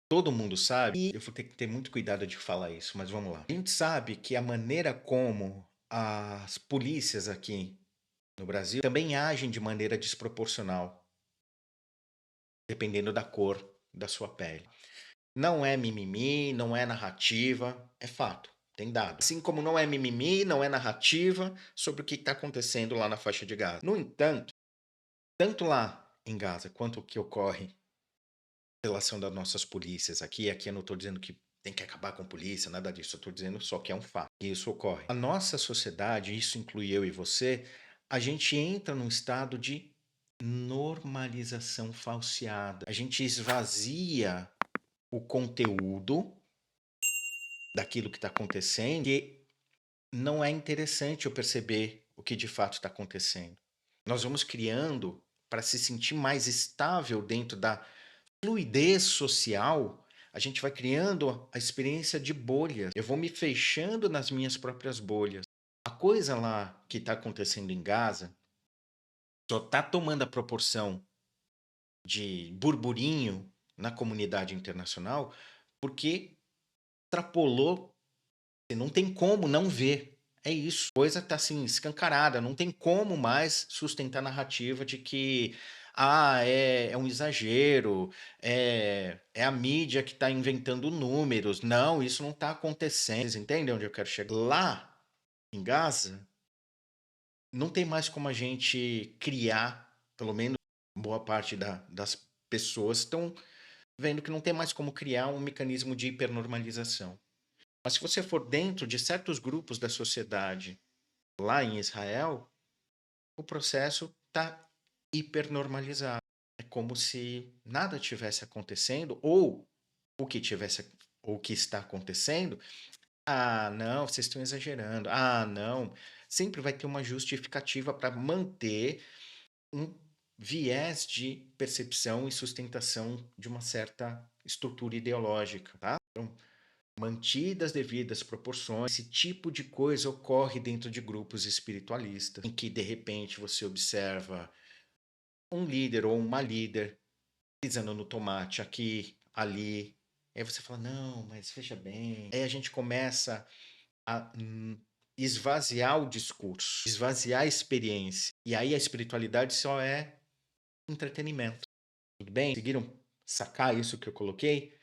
A: todo mundo sabe, e eu vou ter que ter muito cuidado de falar isso, mas vamos lá. A gente sabe que a maneira como as polícias aqui no Brasil também agem de maneira desproporcional, dependendo da cor da sua pele. Não é mimimi, não é narrativa, é fato, tem dado. Assim como não é mimimi, não é narrativa sobre o que está acontecendo lá na faixa de Gaza. No entanto, tanto lá em Gaza quanto o que ocorre em relação das nossas polícias aqui eu não estou dizendo que tem que acabar com a polícia, nada disso, eu estou dizendo só que é um fato, que isso ocorre. A nossa sociedade, isso inclui eu e você, a gente entra num estado de normalização falseada. A gente esvazia o conteúdo daquilo que está acontecendo, que não é interessante eu perceber o que de fato está acontecendo. Nós vamos criando, para se sentir mais estável dentro da fluidez social, a gente vai criando a experiência de bolhas. Eu vou me fechando nas minhas próprias bolhas. A coisa lá que está acontecendo em Gaza só está tomando a proporção de burburinho na comunidade internacional porque extrapolou. Não tem como não ver. É isso. A coisa está assim, escancarada. Não tem como mais sustentar a narrativa de que é um exagero, é a mídia que está inventando números. Não, isso não está acontecendo. Vocês entendem onde eu quero chegar? Lá em Gaza, não tem mais como a gente criar, pelo menos boa parte das pessoas estão vendo que não tem mais como criar um mecanismo de hipernormalização. Mas se você for dentro de certos grupos da sociedade lá em Israel, o processo está hipernormalizado. É como se nada tivesse acontecendo, ou o que está acontecendo. Ah, não, vocês estão exagerando. Ah, não. Sempre vai ter uma justificativa para manter um viés de percepção e sustentação de uma certa estrutura ideológica, tá? Então, mantidas devidas proporções, esse tipo de coisa ocorre dentro de grupos espiritualistas, em que de repente você observa um líder ou uma líder pisando no tomate aqui, ali. Aí você fala, não, mas veja bem. Aí a gente começa a esvaziar o discurso, esvaziar a experiência. E aí a espiritualidade só é entretenimento. Tudo bem? Conseguiram sacar isso que eu coloquei?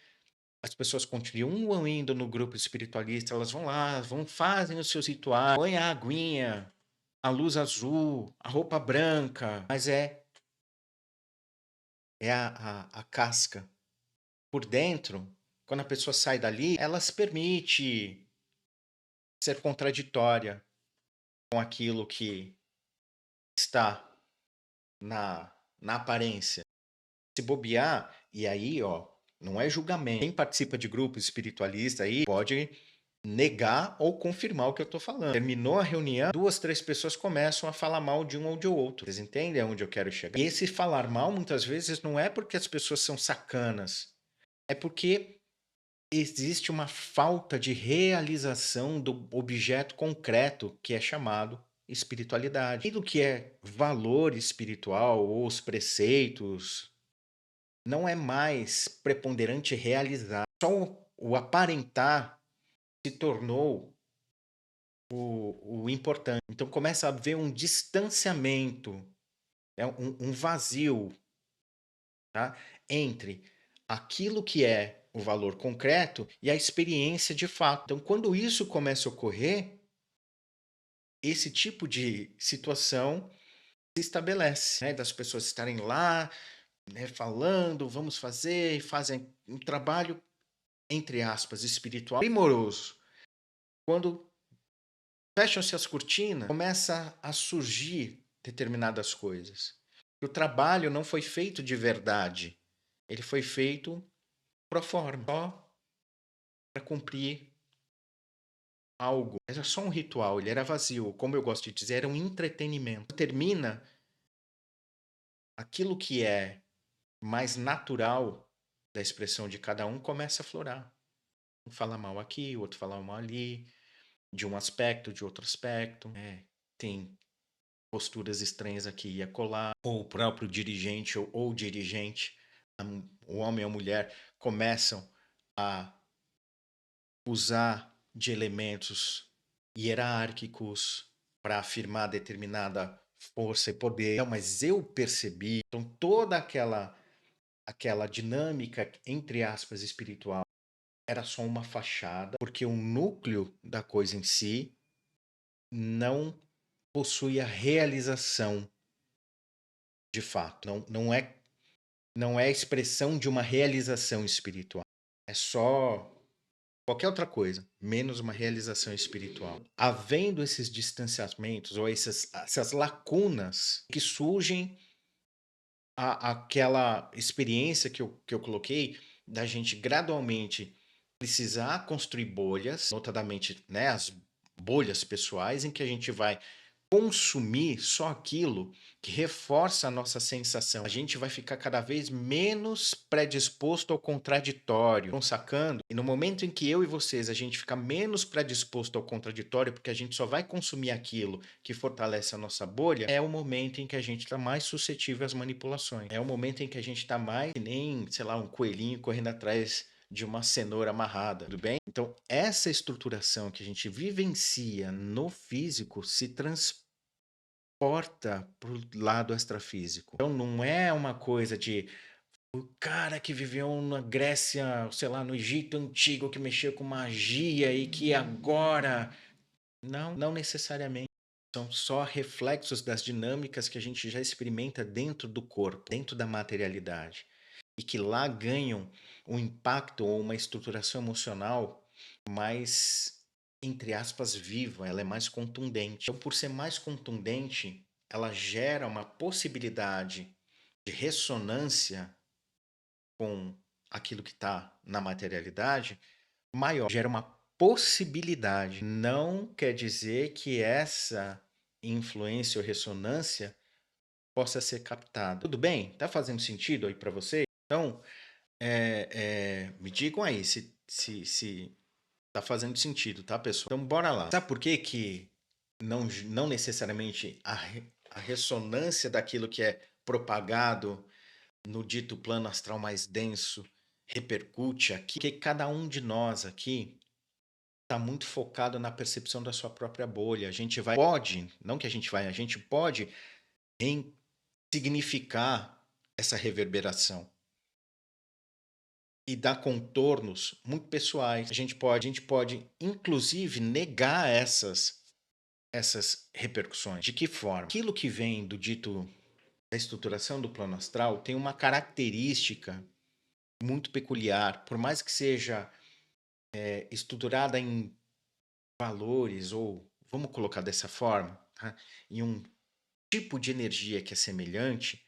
A: As pessoas continuam indo no grupo espiritualista, elas vão lá, fazem os seus rituais, põem a aguinha, a luz azul, a roupa branca, mas é a casca. Por dentro, quando a pessoa sai dali, ela se permite ser contraditória com aquilo que está na aparência. Se bobear, e aí, ó, não é julgamento. Quem participa de grupo espiritualista aí pode negar ou confirmar o que eu estou falando. Terminou a reunião, 2, 3 pessoas começam a falar mal de um ou de outro. Vocês entendem aonde eu quero chegar? E esse falar mal, muitas vezes, não é porque as pessoas são sacanas. É porque existe uma falta de realização do objeto concreto que é chamado espiritualidade. E do que é valor espiritual ou os preceitos, não é mais preponderante realizar. Só o aparentar se tornou o importante. Então começa a haver um distanciamento, né, um vazio, tá, entre aquilo que é o valor concreto e a experiência de fato. Então, quando isso começa a ocorrer, esse tipo de situação se estabelece, né, das pessoas estarem lá, né, falando, vamos fazer, e fazem um trabalho, entre aspas, espiritual primoroso. Quando fecham-se as cortinas, começa a surgir determinadas coisas. O trabalho não foi feito de verdade, ele foi feito pro forma, só para cumprir algo. Era só um ritual, ele era vazio, como eu gosto de dizer, era um entretenimento. Termina aquilo que é mais natural da expressão de cada um começa a florar. Um fala mal aqui, o outro fala mal ali, de um aspecto, de outro aspecto. Tem posturas estranhas aqui e acolá, ou o próprio dirigente ou dirigente, o homem ou a mulher, começam a usar de elementos hierárquicos para afirmar determinada força e poder. Não, mas eu percebi. Então, toda aquela dinâmica, entre aspas, espiritual, era só uma fachada, porque o núcleo da coisa em si não possui a realização de fato. Não é a expressão de uma realização espiritual. É só qualquer outra coisa, menos uma realização espiritual. Havendo esses distanciamentos ou essas lacunas que surgem aquela experiência que eu coloquei da gente gradualmente precisar construir bolhas, notadamente, né, as bolhas pessoais, em que a gente vai consumir só aquilo que reforça a nossa sensação. A gente vai ficar cada vez menos predisposto ao contraditório. Estão sacando? E no momento em que eu e vocês a gente fica menos predisposto ao contraditório, porque a gente só vai consumir aquilo que fortalece a nossa bolha, é o momento em que a gente está mais suscetível às manipulações. É o momento em que a gente está mais que nem, sei lá, um coelhinho correndo atrás de uma cenoura amarrada, tudo bem? Então, essa estruturação que a gente vivencia no físico se transporta para o lado extrafísico. Então, não é uma coisa de o cara que viveu na Grécia, sei lá, no Egito Antigo, que mexeu com magia e que agora. Não, não necessariamente. São só reflexos das dinâmicas que a gente já experimenta dentro do corpo, dentro da materialidade. E que lá ganham um impacto ou uma estruturação emocional mais, entre aspas, viva, ela é mais contundente. Então, por ser mais contundente, ela gera uma possibilidade de ressonância com aquilo que está na materialidade maior. Gera uma possibilidade. Não quer dizer que essa influência ou ressonância possa ser captada. Tudo bem? Tá fazendo sentido aí para você? Então, me digam aí se tá fazendo sentido, tá, pessoal? Então, bora lá. Sabe por que que não necessariamente a ressonância daquilo que é propagado no dito plano astral mais denso repercute aqui? Porque cada um de nós aqui está muito focado na percepção da sua própria bolha. A gente pode, não que a gente pode em significar essa reverberação e dar contornos muito pessoais. A gente pode inclusive negar essas repercussões. De que forma? Aquilo que vem do dito da estruturação do plano astral tem uma característica muito peculiar, por mais que seja estruturada em valores, ou vamos colocar dessa forma, tá? Em um tipo de energia que é semelhante,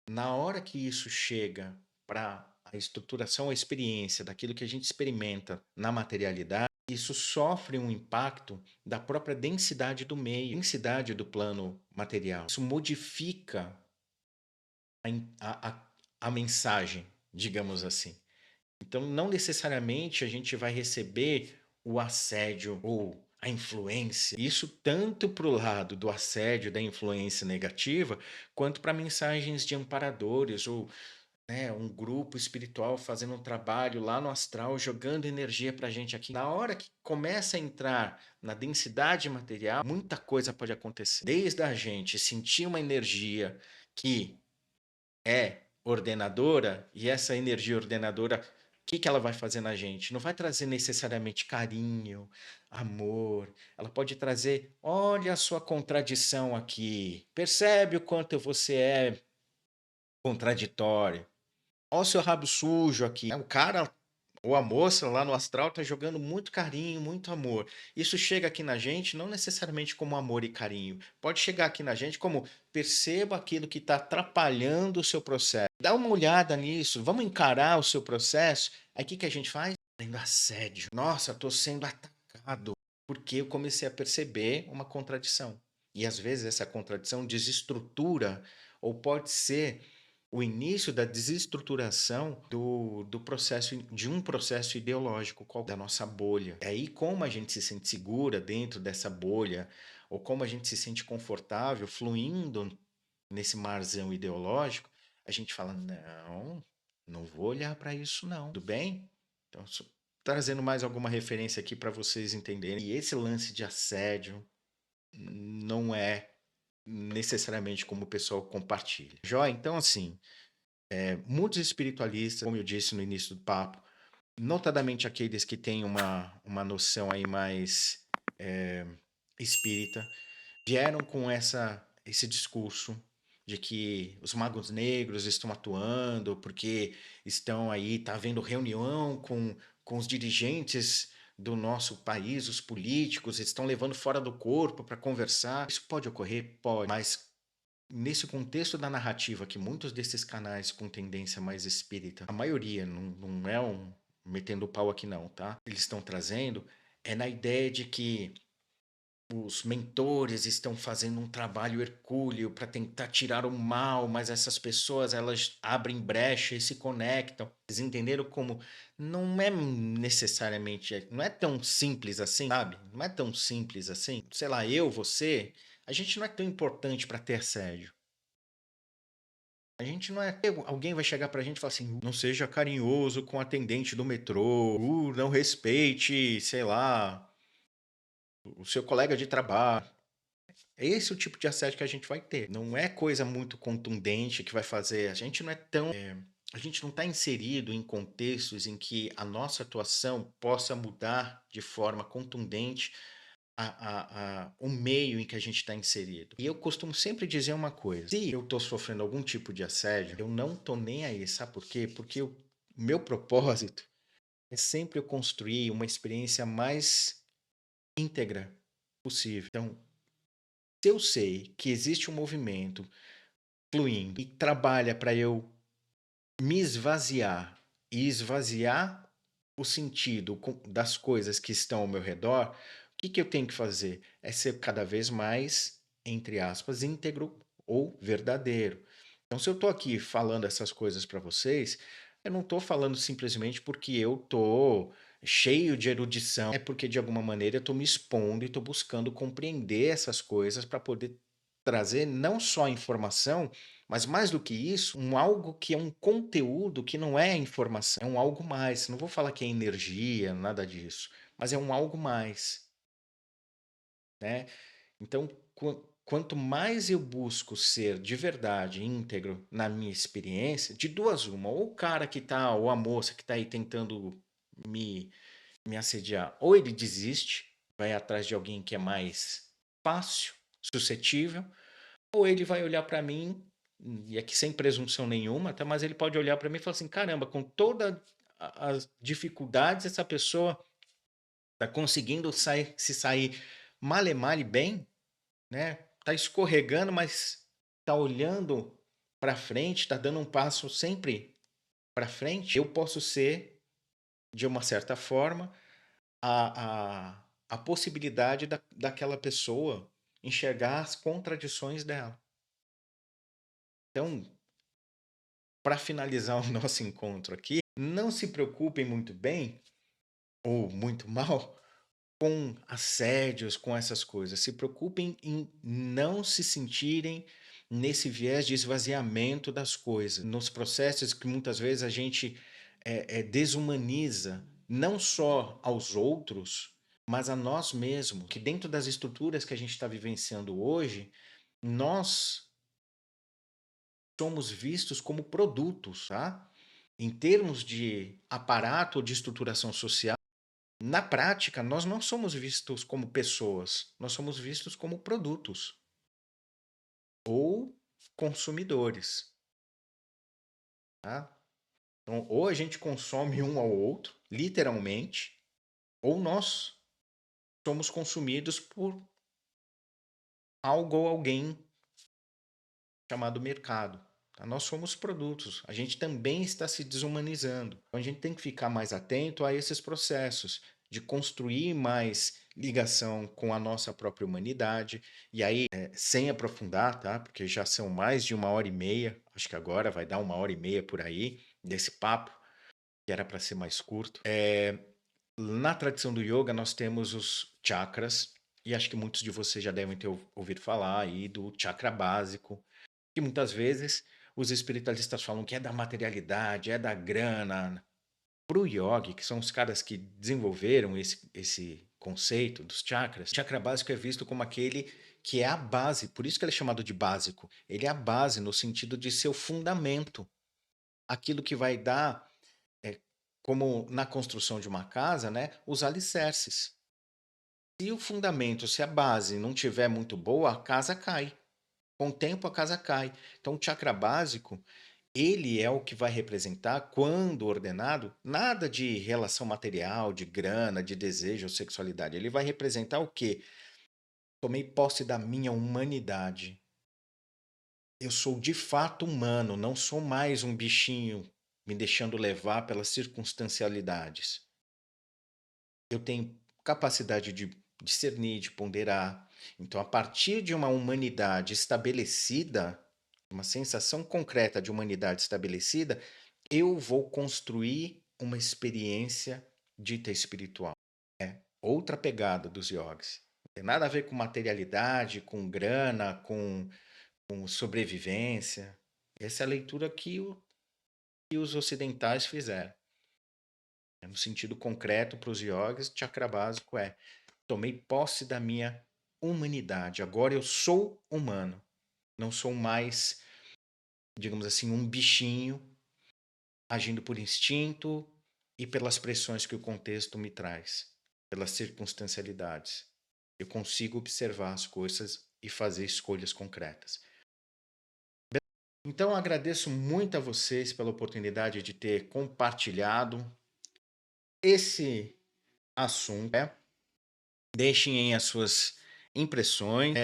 A: na hora que isso chega para a estruturação, a experiência daquilo que a gente experimenta na materialidade, isso sofre um impacto da própria densidade do meio, densidade do plano material. Isso modifica a mensagem, digamos assim. Então, não necessariamente a gente vai receber o assédio ou a influência. Isso tanto para o lado do assédio, da influência negativa, quanto para mensagens de amparadores ou né, um grupo espiritual fazendo um trabalho lá no astral, jogando energia para a gente aqui. Na hora que começa a entrar na densidade material, muita coisa pode acontecer. Desde a gente sentir uma energia que é ordenadora, e essa energia ordenadora, o que que ela vai fazer na gente? Não vai trazer necessariamente carinho, amor. Ela pode trazer, olha a sua contradição aqui. Percebe o quanto você é contraditório. Olha o seu rabo sujo aqui. O cara Ou a moça lá no astral tá jogando muito carinho, muito amor. Isso chega aqui na gente não necessariamente como amor e carinho. Pode chegar aqui na gente como perceba aquilo que está atrapalhando o seu processo. Dá uma olhada nisso, vamos encarar o seu processo. Aí o que que a gente faz? Sendo assédio. Nossa, estou sendo atacado. Porque eu comecei a perceber uma contradição. E às vezes essa contradição desestrutura, ou pode ser o início da desestruturação do processo, de um processo ideológico da nossa bolha. E aí, como a gente se sente segura dentro dessa bolha, ou como a gente se sente confortável fluindo nesse marzão ideológico, a gente fala: não, não vou olhar para isso, não. Tudo bem? Então, trazendo mais alguma referência aqui para vocês entenderem. E esse lance de assédio não é necessariamente como o pessoal compartilha. Joia? Então, assim, muitos espiritualistas, como eu disse no início do papo, notadamente aqueles que têm uma noção aí mais espírita, vieram com esse discurso de que os magos negros estão atuando porque estão aí, tá havendo reunião com os dirigentes do nosso país, os políticos, estão levando fora do corpo para conversar. Isso pode ocorrer? Pode, mas nesse contexto da narrativa que muitos desses canais com tendência mais espírita, a maioria, não é um metendo o pau aqui não, tá? Eles estão trazendo é na ideia de que os mentores estão fazendo um trabalho hercúleo para tentar tirar o mal, mas essas pessoas elas abrem brecha e se conectam. Eles entenderam como não é necessariamente, não é tão simples assim, sabe? Não é tão simples assim. Sei lá, eu, você, a gente não é tão importante para ter assédio. A gente não é. Alguém vai chegar pra gente e falar assim: não seja carinhoso com o atendente do metrô, não respeite, sei lá, o seu colega de trabalho. É esse o tipo de assédio que a gente vai ter. Não é coisa muito contundente que vai fazer. A gente não é tão. A gente não está inserido em contextos em que a nossa atuação possa mudar de forma contundente o meio em que a gente está inserido. E eu costumo sempre dizer uma coisa: se eu estou sofrendo algum tipo de assédio, eu não estou nem aí. Sabe por quê? Porque o meu propósito é sempre eu construir uma experiência mais íntegra possível. Então, se eu sei que existe um movimento fluindo e trabalha para eu me esvaziar e esvaziar o sentido das coisas que estão ao meu redor, o que que eu tenho que fazer? É ser cada vez mais, entre aspas, íntegro ou verdadeiro. Então, se eu estou aqui falando essas coisas para vocês, eu não estou falando simplesmente porque eu estou cheio de erudição, é porque de alguma maneira eu estou me expondo e estou buscando compreender essas coisas para poder trazer não só informação, mas mais do que isso, um algo que é um conteúdo que não é informação, é um algo mais. Não vou falar que é energia, nada disso, mas é um algo mais, né? Então, quanto mais eu busco ser de verdade íntegro na minha experiência, de duas uma, ou o cara que tá, ou a moça que tá aí tentando me, me assediar, ou ele desiste, vai atrás de alguém que é mais fácil, suscetível, ou ele vai olhar para mim, e aqui sem presunção nenhuma, tá? Mas ele pode olhar para mim e falar assim: caramba, com todas as dificuldades, essa pessoa está conseguindo se sair male male bem, né? Tá escorregando, mas tá olhando para frente, tá dando um passo sempre para frente. Eu posso ser, de uma certa forma, a possibilidade daquela pessoa enxergar as contradições dela. Então, para finalizar o nosso encontro aqui, não se preocupem muito bem ou muito mal com assédios, com essas coisas. Se preocupem em não se sentirem nesse viés de esvaziamento das coisas, nos processos que muitas vezes a gente desumaniza não só aos outros, mas a nós mesmos, que dentro das estruturas que a gente está vivenciando hoje, nós somos vistos como produtos, tá? Em termos de aparato de estruturação social, na prática, nós não somos vistos como pessoas, nós somos vistos como produtos ou consumidores, tá? Então, ou a gente consome um ao outro, literalmente, ou nós somos consumidos por algo ou alguém chamado mercado. Tá? Nós somos produtos, a gente também está se desumanizando. Então a gente tem que ficar mais atento a esses processos de construir mais ligação com a nossa própria humanidade. E aí, sem aprofundar, tá? Porque já são mais de 1h30, acho que agora vai dar 1h30 por aí, desse papo, que era para ser mais curto. Na tradição do yoga, nós temos os chakras, e acho que muitos de vocês já devem ter ouvido falar aí do chakra básico, que muitas vezes os espiritualistas falam que é da materialidade, é da grana. Para o yogi, que são os caras que desenvolveram esse conceito dos chakras, o chakra básico é visto como aquele que é a base, por isso que ele é chamado de básico. Ele é a base no sentido de ser o fundamento, aquilo que vai dar, é, como na construção de uma casa, né, os alicerces. Se o fundamento, se a base não tiver muito boa, a casa cai. Com o tempo a casa cai. Então o chakra básico, ele é o que vai representar, quando ordenado, nada de relação material, de grana, de desejo ou sexualidade. Ele vai representar o quê? Tomei posse da minha humanidade. Eu sou de fato humano, não sou mais um bichinho me deixando levar pelas circunstancialidades. Eu tenho capacidade de discernir, de ponderar. Então, a partir de uma humanidade estabelecida, uma sensação concreta de humanidade estabelecida, eu vou construir uma experiência dita espiritual. É outra pegada dos yogis. Não tem nada a ver com materialidade, com grana, com sobrevivência. Essa é a leitura que os ocidentais fizeram. No sentido concreto, para os yogis, chakra básico é: tomei posse da minha humanidade. Agora eu sou humano. Não sou mais, digamos assim, um bichinho agindo por instinto e pelas pressões que o contexto me traz, pelas circunstancialidades. Eu consigo observar as coisas e fazer escolhas concretas. Então, agradeço muito a vocês pela oportunidade de ter compartilhado esse assunto. Deixem as suas impressões.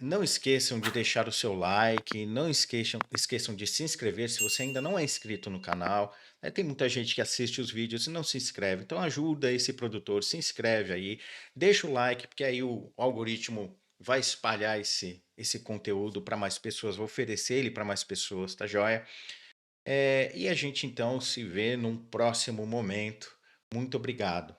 A: Não esqueçam de deixar o seu like, não esqueçam de se inscrever se você ainda não é inscrito no canal. Tem muita gente que assiste os vídeos e não se inscreve, então ajuda esse produtor, se inscreve aí, deixa o like, porque aí o algoritmo vai espalhar esse conteúdo para mais pessoas, vai oferecer ele para mais pessoas, tá joia? E a gente então se vê num próximo momento. Muito obrigado.